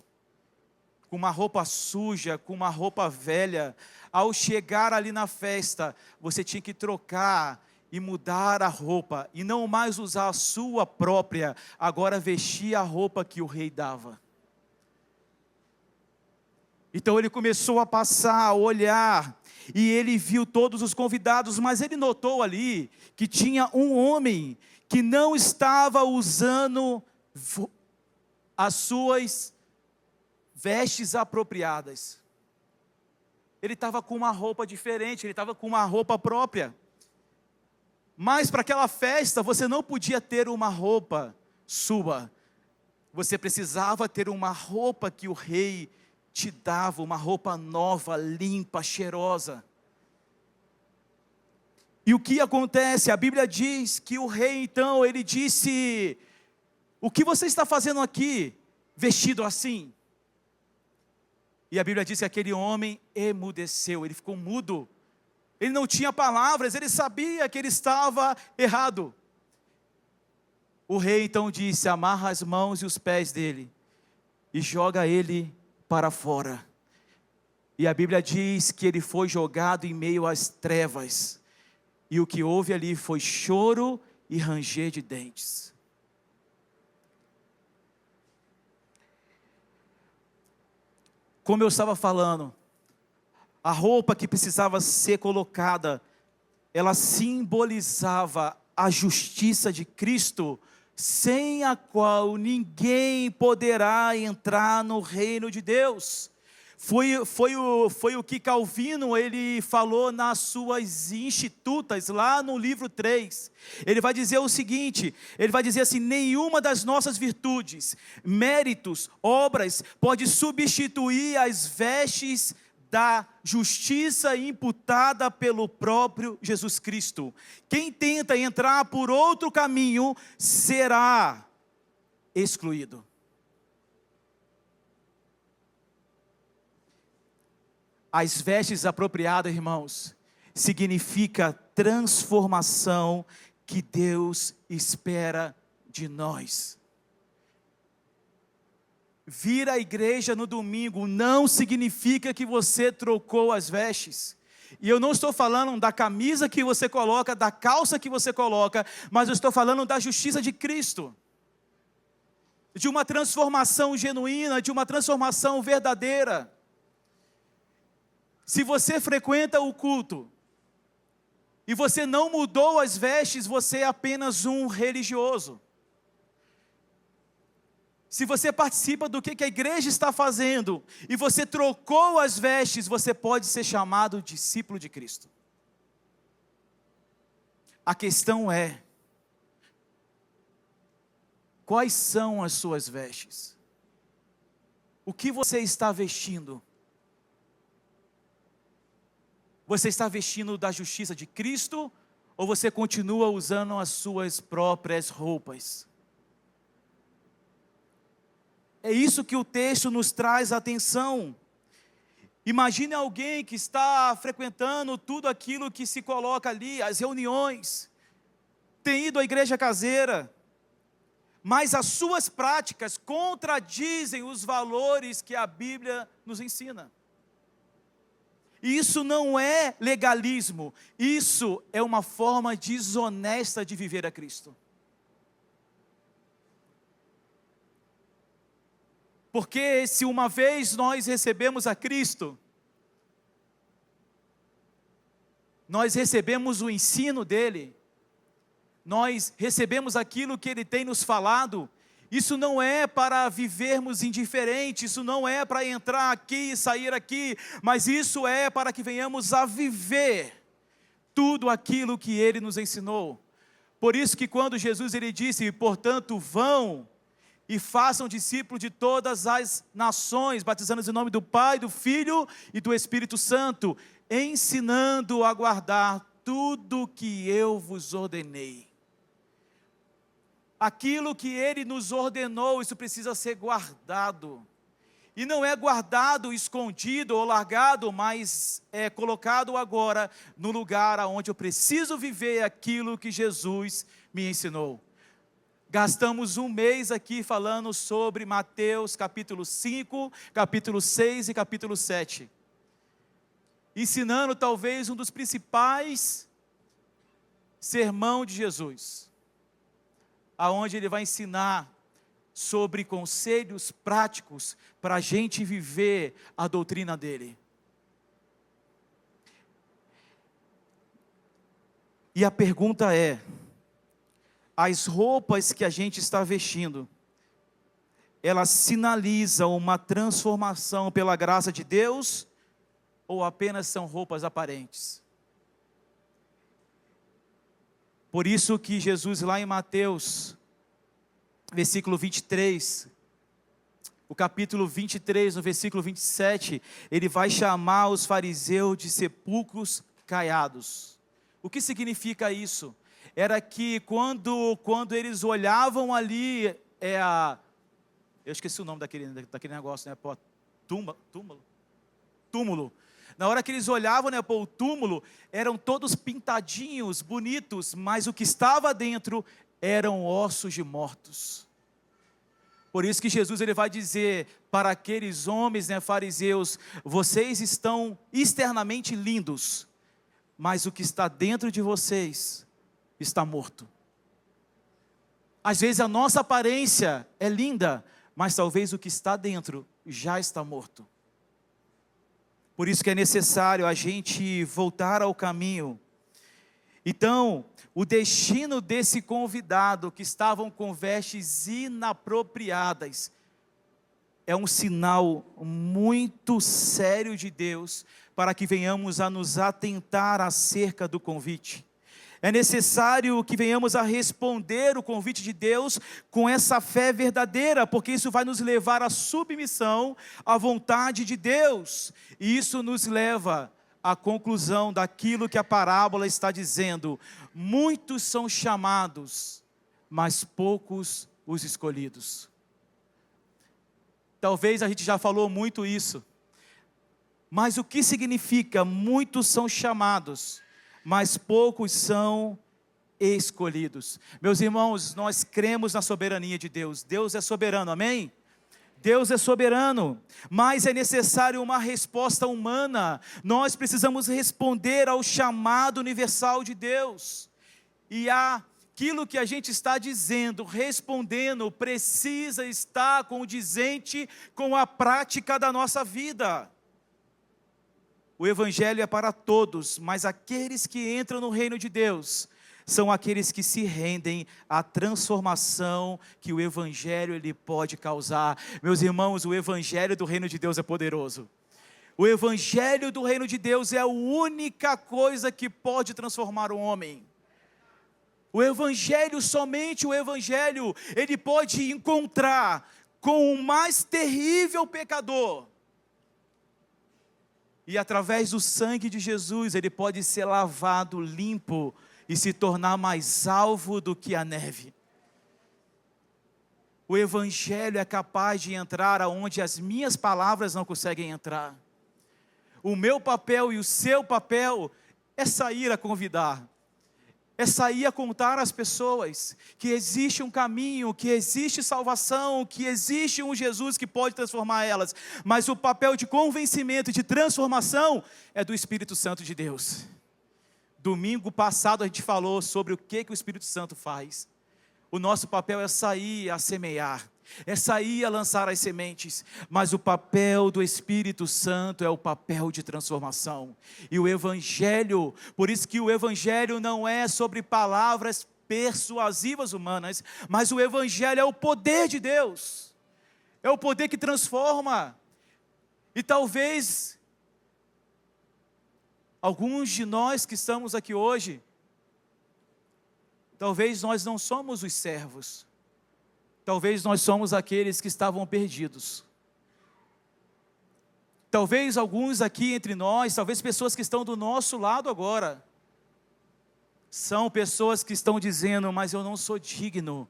com uma roupa suja, com uma roupa velha. Ao chegar ali na festa, você tinha que trocar e mudar a roupa, e não mais usar a sua própria, agora vestir a roupa que o rei dava. Então ele começou a passar, a olhar, e ele viu todos os convidados, mas ele notou ali que tinha um homem que não estava usando as suas vestes apropriadas. Ele estava com uma roupa diferente, ele estava com uma roupa própria. Mas para aquela festa você não podia ter uma roupa sua, você precisava ter uma roupa que o rei te dava, uma roupa nova, limpa, cheirosa. E o que acontece? A Bíblia diz que o rei então, ele disse: o que você está fazendo aqui, vestido assim? E a Bíblia diz que aquele homem emudeceu, ele ficou mudo. Ele não tinha palavras, ele sabia que ele estava errado. O rei então disse: amarra as mãos e os pés dele e joga ele para fora. E a Bíblia diz que ele foi jogado em meio às trevas, e o que houve ali foi choro e ranger de dentes. Como eu estava falando, a roupa que precisava ser colocada, ela simbolizava a justiça de Cristo, sem a qual ninguém poderá entrar no reino de Deus. Foi o que Calvino ele falou nas suas Institutas, lá no livro 3. Ele vai dizer o seguinte, ele vai dizer assim: nenhuma das nossas virtudes, méritos, obras, pode substituir as vestes da justiça imputada pelo próprio Jesus Cristo. Quem tenta entrar por outro caminho será excluído. As vestes apropriadas, irmãos, significa transformação que Deus espera de nós. Vir à igreja no domingo não significa que você trocou as vestes. E eu não estou falando da camisa que você coloca, da calça que você coloca, mas eu estou falando da justiça de Cristo. de uma transformação genuína, de uma transformação verdadeira. Se você frequenta o culto e você não mudou as vestes, você é apenas um religioso. Se você participa do que a igreja está fazendo e você trocou as vestes, você pode ser chamado discípulo de Cristo. A questão é: quais são as suas vestes? O que você está vestindo? Você está vestindo da justiça de Cristo ou você continua usando as suas próprias roupas? É isso que o texto nos traz atenção. Imagine alguém que está frequentando tudo aquilo que se coloca ali, as reuniões, tem ido à igreja caseira, mas as suas práticas contradizem os valores que a Bíblia nos ensina. Isso não é legalismo, isso é uma forma desonesta de viver a Cristo. Porque se uma vez nós recebemos a Cristo, nós recebemos o ensino dEle, nós recebemos aquilo que Ele tem nos falado, isso não é para vivermos indiferentes, isso não é para entrar aqui e sair aqui, mas isso é para que venhamos a viver tudo aquilo que Ele nos ensinou. Por isso que quando Jesus ele disse, portanto vão, e façam discípulos de todas as nações, batizando-os em nome do Pai, do Filho e do Espírito Santo, ensinando a guardar tudo que eu vos ordenei. Aquilo que Ele nos ordenou, isso precisa ser guardado. E não é guardado, escondido ou largado, mas é colocado agora no lugar onde eu preciso viver aquilo que Jesus me ensinou. Gastamos um mês aqui falando sobre Mateus capítulo 5, capítulo 6 e capítulo 7. Ensinando talvez um dos principais sermão de Jesus. Aonde ele vai ensinar sobre conselhos práticos para a gente viver a doutrina dele. E a pergunta é: as roupas que a gente está vestindo, elas sinalizam uma transformação pela graça de Deus, ou apenas são roupas aparentes? Por isso que Jesus lá em Mateus, versículo 23, o capítulo 23, no versículo 27, ele vai chamar os fariseus de sepulcros caiados. O que significa isso? Era que quando eles olhavam ali, eu esqueci o nome daquele negócio, né? Túmulo. Na hora que eles olhavam, né, o túmulo, eram todos pintadinhos, bonitos, mas o que estava dentro eram ossos de mortos. Por isso que Jesus ele vai dizer para aqueles homens, né, fariseus, vocês estão externamente lindos, mas o que está dentro de vocês está morto. Às vezes a nossa aparência é linda, mas talvez o que está dentro já está morto. Por isso que é necessário a gente voltar ao caminho. Então, o destino desse convidado que estavam com vestes inapropriadas é um sinal muito sério de Deus para que venhamos a nos atentar acerca do convite. É necessário que venhamos a responder o convite de Deus com essa fé verdadeira, porque isso vai nos levar à submissão à vontade de Deus. E isso nos leva à conclusão daquilo que a parábola está dizendo: muitos são chamados, mas poucos os escolhidos. Talvez a gente já falou muito isso, mas o que significa muitos são chamados, mas poucos são escolhidos? Meus irmãos, nós cremos na soberania de Deus. Deus é soberano, amém? Deus é soberano, mas é necessário uma resposta humana. Nós precisamos responder ao chamado universal de Deus. E há aquilo que a gente está dizendo, respondendo, precisa estar condizente com a prática da nossa vida. O Evangelho é para todos, mas aqueles que entram no reino de Deus são aqueles que se rendem à transformação que o Evangelho ele pode causar. Meus irmãos, o Evangelho do reino de Deus é poderoso. O Evangelho do reino de Deus é a única coisa que pode transformar o homem. O Evangelho, somente o Evangelho, ele pode encontrar com o mais terrível pecador. E através do sangue de Jesus, ele pode ser lavado, limpo e se tornar mais alvo do que a neve. O Evangelho é capaz de entrar aonde as minhas palavras não conseguem entrar. O meu papel e o seu papel é sair a convidar, é sair a contar às pessoas que existe um caminho, que existe salvação, que existe um Jesus que pode transformar elas, mas o papel de convencimento e de transformação é do Espírito Santo de Deus. Domingo passado a gente falou sobre o que o Espírito Santo faz. O nosso papel é sair a semear, é sair a lançar as sementes, mas o papel do Espírito Santo é o papel de transformação. E o Evangelho, por isso que o Evangelho não é sobre palavras persuasivas humanas, mas o Evangelho é o poder de Deus, é o poder que transforma. E talvez alguns de nós que estamos aqui hoje, talvez nós não somos os servos, talvez nós somos aqueles que estavam perdidos. Talvez alguns aqui entre nós, talvez pessoas que estão do nosso lado agora, são pessoas que estão dizendo, mas eu não sou digno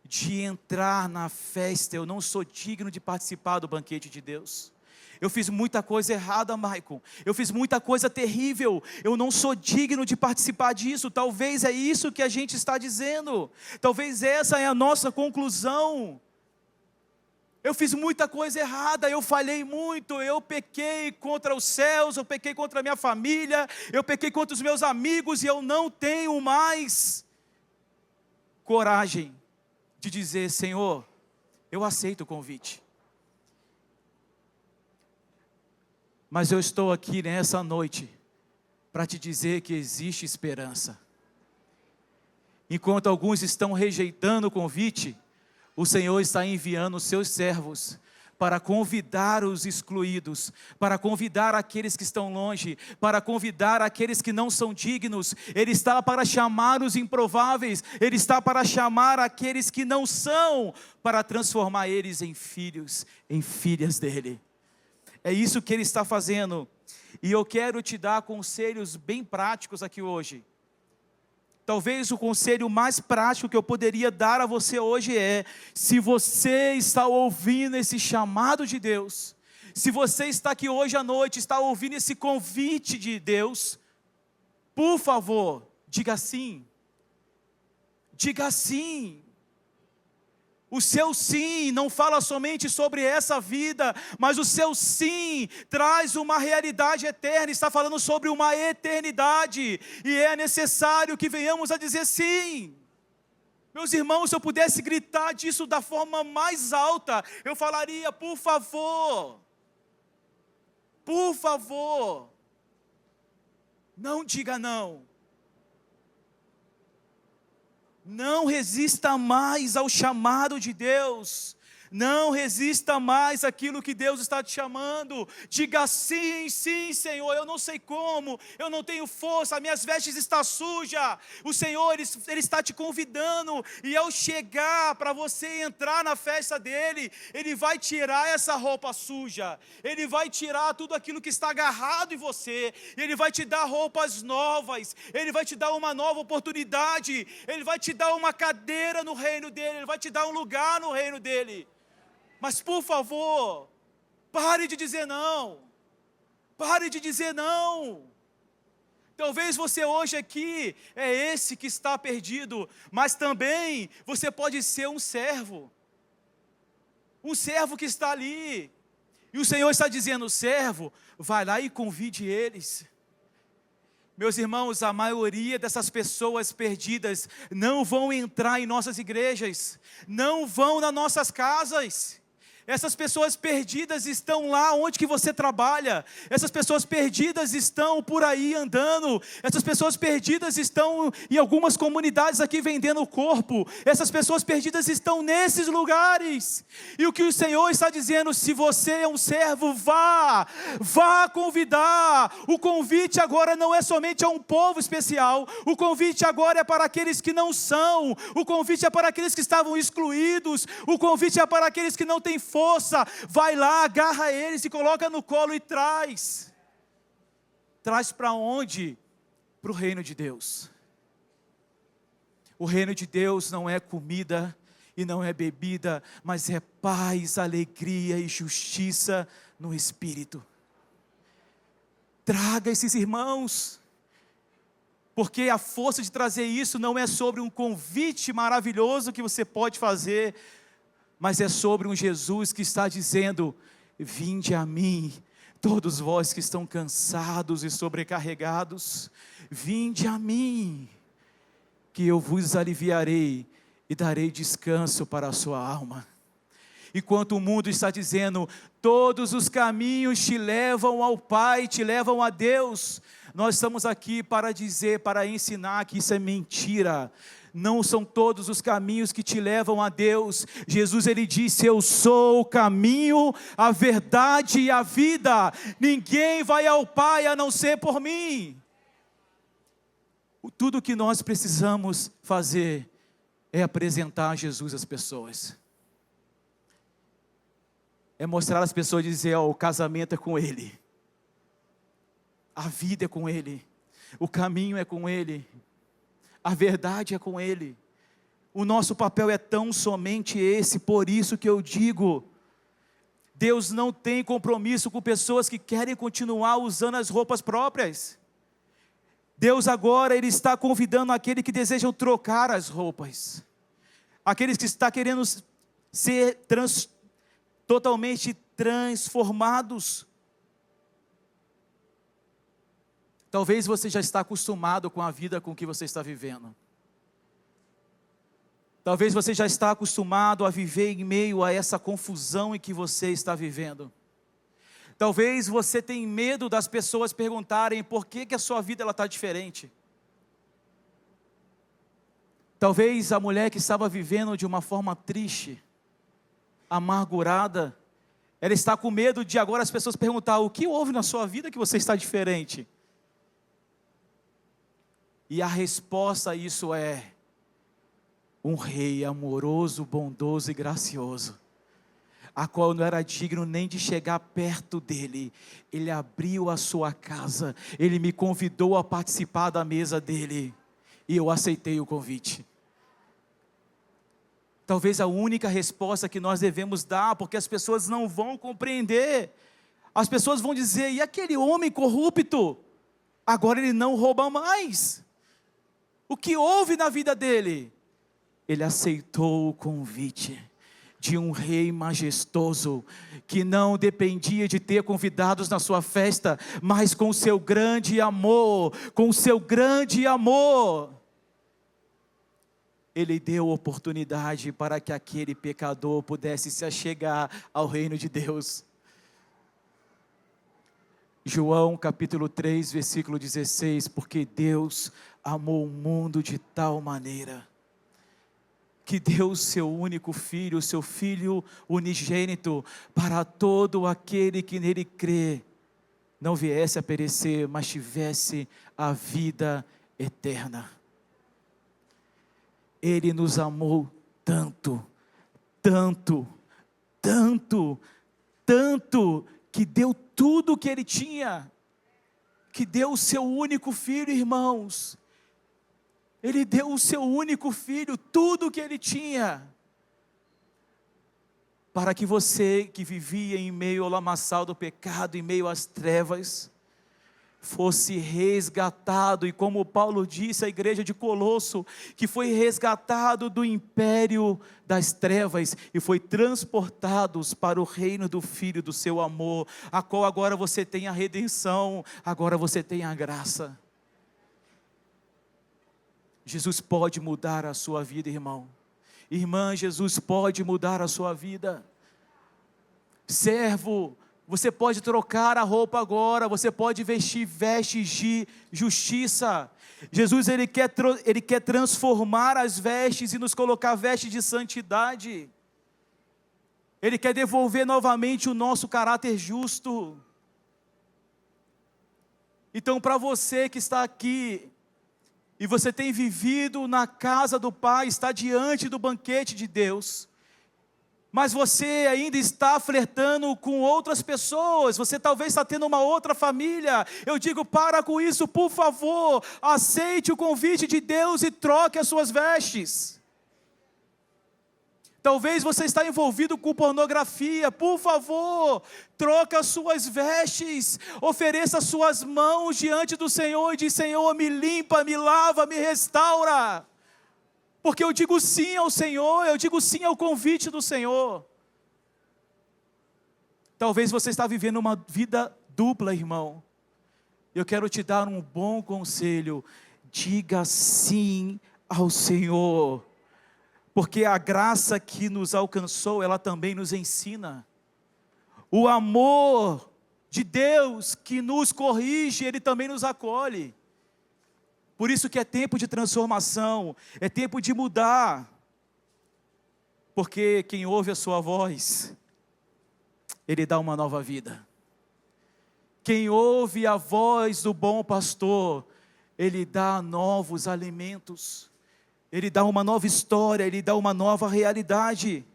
de entrar na festa, eu não sou digno de participar do banquete de Deus. Eu fiz muita coisa errada, Maicon. Eu fiz muita coisa terrível. Eu não sou digno de participar disso. Talvez é isso que a gente está dizendo. Talvez essa é a nossa conclusão. Eu fiz muita coisa errada, eu falhei muito, eu pequei contra os céus, eu pequei contra a minha família, eu pequei contra os meus amigos e eu não tenho mais coragem de dizer, Senhor, eu aceito o convite. Mas eu estou aqui nessa noite para te dizer que existe esperança. Enquanto alguns estão rejeitando o convite, o Senhor está enviando os seus servos para convidar os excluídos, para convidar aqueles que estão longe, para convidar aqueles que não são dignos. Ele está para chamar os improváveis, Ele está para chamar aqueles que não são, para transformar eles em filhos, em filhas dEle. É isso que Ele está fazendo, e eu quero te dar conselhos bem práticos aqui hoje. Talvez o conselho mais prático que eu poderia dar a você hoje é, se você está ouvindo esse chamado de Deus, se você está aqui hoje à noite, está ouvindo esse convite de Deus, por favor, diga sim. Diga sim. O seu sim não fala somente sobre essa vida, mas o seu sim traz uma realidade eterna, está falando sobre uma eternidade, e é necessário que venhamos a dizer sim. Meus irmãos, se eu pudesse gritar disso da forma mais alta, eu falaria, por favor, não diga não. Não resista mais ao chamado de Deus. Não resista mais àquilo que Deus está te chamando. Diga sim, sim, Senhor, eu não sei como, eu não tenho força, minhas vestes estão sujas. O Senhor, Ele está te convidando, e ao chegar para você entrar na festa dEle, Ele vai tirar essa roupa suja, Ele vai tirar tudo aquilo que está agarrado em você, Ele vai te dar roupas novas, Ele vai te dar uma nova oportunidade, Ele vai te dar uma cadeira no reino dEle, Ele vai te dar um lugar no reino dEle. Mas por favor, pare de dizer não. Pare de dizer não. Talvez você hoje aqui é esse que está perdido, mas também você pode ser um servo. Um servo que está ali. E o Senhor está dizendo, servo, vai lá e convide eles. Meus irmãos, a maioria dessas pessoas perdidas não vão entrar em nossas igrejas, não vão nas nossas casas. Essas pessoas perdidas estão lá onde que você trabalha. Essas pessoas perdidas estão por aí andando. Essas pessoas perdidas estão em algumas comunidades aqui vendendo o corpo. Essas pessoas perdidas estão nesses lugares. E o que o Senhor está dizendo, se você é um servo, vá convidar. O convite agora não é somente a um povo especial. O convite agora é para aqueles que não são. O convite é para aqueles que estavam excluídos. O convite é para aqueles que não têm força. Vai lá, agarra eles e coloca no colo e traz. Traz para onde? Para o reino de Deus. O reino de Deus não é comida e não é bebida, mas é paz, alegria e justiça no Espírito. Traga esses irmãos, porque a força de trazer isso não é sobre um convite maravilhoso que você pode fazer, mas é sobre um Jesus que está dizendo: vinde a mim, todos vós que estão cansados e sobrecarregados, vinde a mim, que eu vos aliviarei e darei descanso para a sua alma. Enquanto o mundo está dizendo, todos os caminhos te levam ao Pai, te levam a Deus, nós estamos aqui para dizer, para ensinar que isso é mentira. Não são todos os caminhos que te levam a Deus. Jesus, ele disse: eu sou o caminho, a verdade e a vida. Ninguém vai ao Pai a não ser por mim. Tudo que nós precisamos fazer é apresentar Jesus às pessoas. É mostrar às pessoas e dizer: o casamento é com Ele. A vida é com Ele. O caminho é com Ele. A verdade é com Ele. O nosso papel é tão somente esse. Por isso que eu digo, Deus não tem compromisso com pessoas que querem continuar usando as roupas próprias. Deus agora, Ele está convidando aqueles que desejam trocar as roupas. Aqueles que estão querendo ser totalmente transformados. Talvez você já está acostumado com a vida com que você está vivendo. Talvez você já está acostumado a viver em meio a essa confusão em que você está vivendo. Talvez você tenha medo das pessoas perguntarem por que a sua vida está diferente. Talvez a mulher que estava vivendo de uma forma triste, amargurada, ela está com medo de agora as pessoas perguntar: o que houve na sua vida que você está diferente? E a resposta a isso é: um rei amoroso, bondoso e gracioso, a qual não era digno nem de chegar perto dele. Ele abriu a sua casa, ele me convidou a participar da mesa dele, e eu aceitei o convite. Talvez a única resposta que nós devemos dar, porque as pessoas não vão compreender. As pessoas vão dizer: e aquele homem corrupto? Agora ele não rouba mais. O que houve na vida dele? Ele aceitou o convite de um rei majestoso, que não dependia de ter convidados na sua festa, mas com seu grande amor, Ele deu oportunidade para que aquele pecador pudesse se achegar ao reino de Deus. João capítulo 3, versículo 16, porque Deus amou o mundo de tal maneira, que deu o seu único filho, o seu Filho unigênito, para todo aquele que nele crê, não viesse a perecer, mas tivesse a vida eterna. Ele nos amou tanto, tanto, tanto, tanto, que deu tudo o que Ele tinha, que deu o seu único filho, irmãos. Ele deu o seu único filho, tudo o que Ele tinha, para que você que vivia em meio ao lamaçal do pecado, em meio às trevas, fosse resgatado, e como Paulo disse à igreja de Colosso, que foi resgatado do império das trevas, e foi transportados para o reino do Filho do seu amor, a qual agora você tem a redenção, agora você tem a graça. Jesus pode mudar a sua vida, irmão. Irmã, Jesus pode mudar a sua vida. Servo, você pode trocar a roupa agora, você pode vestir vestes de justiça. Jesus, Ele quer transformar as vestes e nos colocar vestes de santidade. Ele quer devolver novamente o nosso caráter justo. Então, para você que está aqui, e você tem vivido na casa do Pai, está diante do banquete de Deus, mas você ainda está flertando com outras pessoas, você talvez está tendo uma outra família, eu digo, para com isso, por favor, aceite o convite de Deus e troque as suas vestes. Talvez você está envolvido com pornografia, por favor, troca as suas vestes, ofereça as suas mãos diante do Senhor e diz, Senhor, me limpa, me lava, me restaura. Porque eu digo sim ao Senhor, eu digo sim ao convite do Senhor. Talvez você está vivendo uma vida dupla, irmão. Eu quero te dar um bom conselho, diga sim ao Senhor. Porque a graça que nos alcançou, ela também nos ensina. O amor de Deus que nos corrige, Ele também nos acolhe. Por isso que é tempo de transformação, é tempo de mudar. Porque quem ouve a sua voz, Ele dá uma nova vida. Quem ouve a voz do bom pastor, Ele dá novos alimentos. Ele dá uma nova história, Ele dá uma nova realidade.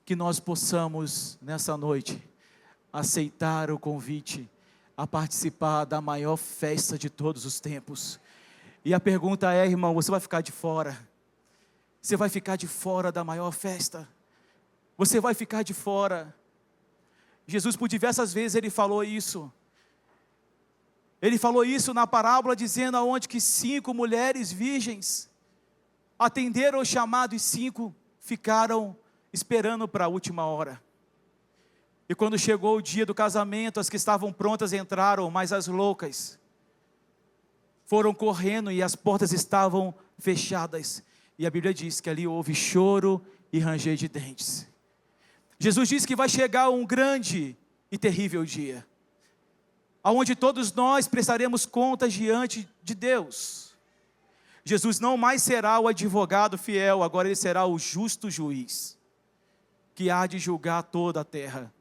Que nós possamos, nessa noite, aceitar o convite a participar da maior festa de todos os tempos. E a pergunta é, irmão, você vai ficar de fora? Você vai ficar de fora da maior festa? Você vai ficar de fora? Jesus, por diversas vezes, Ele falou isso. Ele falou isso na parábola, dizendo aonde que 5 mulheres virgens atenderam o chamado e 5 ficaram esperando para a última hora. E quando chegou o dia do casamento, as que estavam prontas entraram, mas as loucas foram correndo e as portas estavam fechadas. E a Bíblia diz que ali houve choro e ranger de dentes. Jesus disse que vai chegar um grande e terrível dia, aonde todos nós prestaremos contas diante de Deus. Jesus não mais será o advogado fiel, agora Ele será o justo juiz, que há de julgar toda a terra.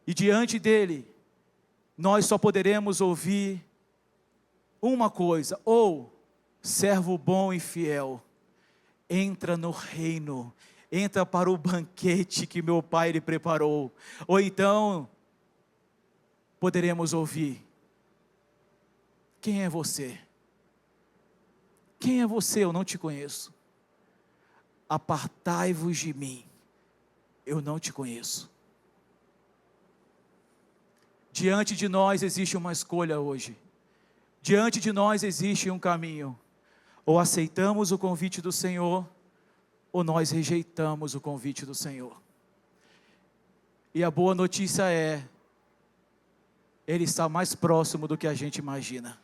E diante dEle, nós só poderemos ouvir uma coisa, ou, servo bom e fiel, entra no reino, entra para o banquete que meu Pai lhe preparou, ou então, poderemos ouvir, quem é você? Quem é você? Eu não te conheço. Apartai-vos de mim, eu não te conheço. Diante de nós existe uma escolha hoje. Diante de nós existe um caminho. Ou aceitamos o convite do Senhor, ou nós rejeitamos o convite do Senhor. E a boa notícia é, Ele está mais próximo do que a gente imagina.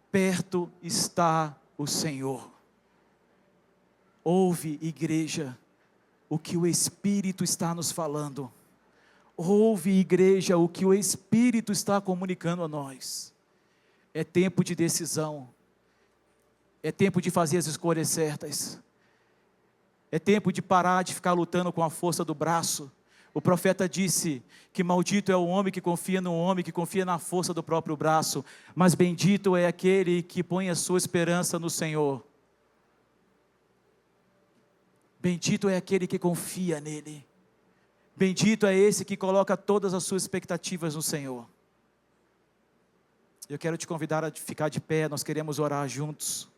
Perto está o Senhor. Ouve, igreja, o que o Espírito está nos falando. Ouve, igreja, o que o Espírito está comunicando a nós. É tempo de decisão. É tempo de fazer as escolhas certas. É tempo de parar de ficar lutando com a força do braço. O profeta disse que maldito é o homem que confia no homem, que confia na força do próprio braço, mas bendito é aquele que põe a sua esperança no Senhor. Bendito é aquele que confia nele. Bendito é esse que coloca todas as suas expectativas no Senhor. Eu quero te convidar a ficar de pé, nós queremos orar juntos.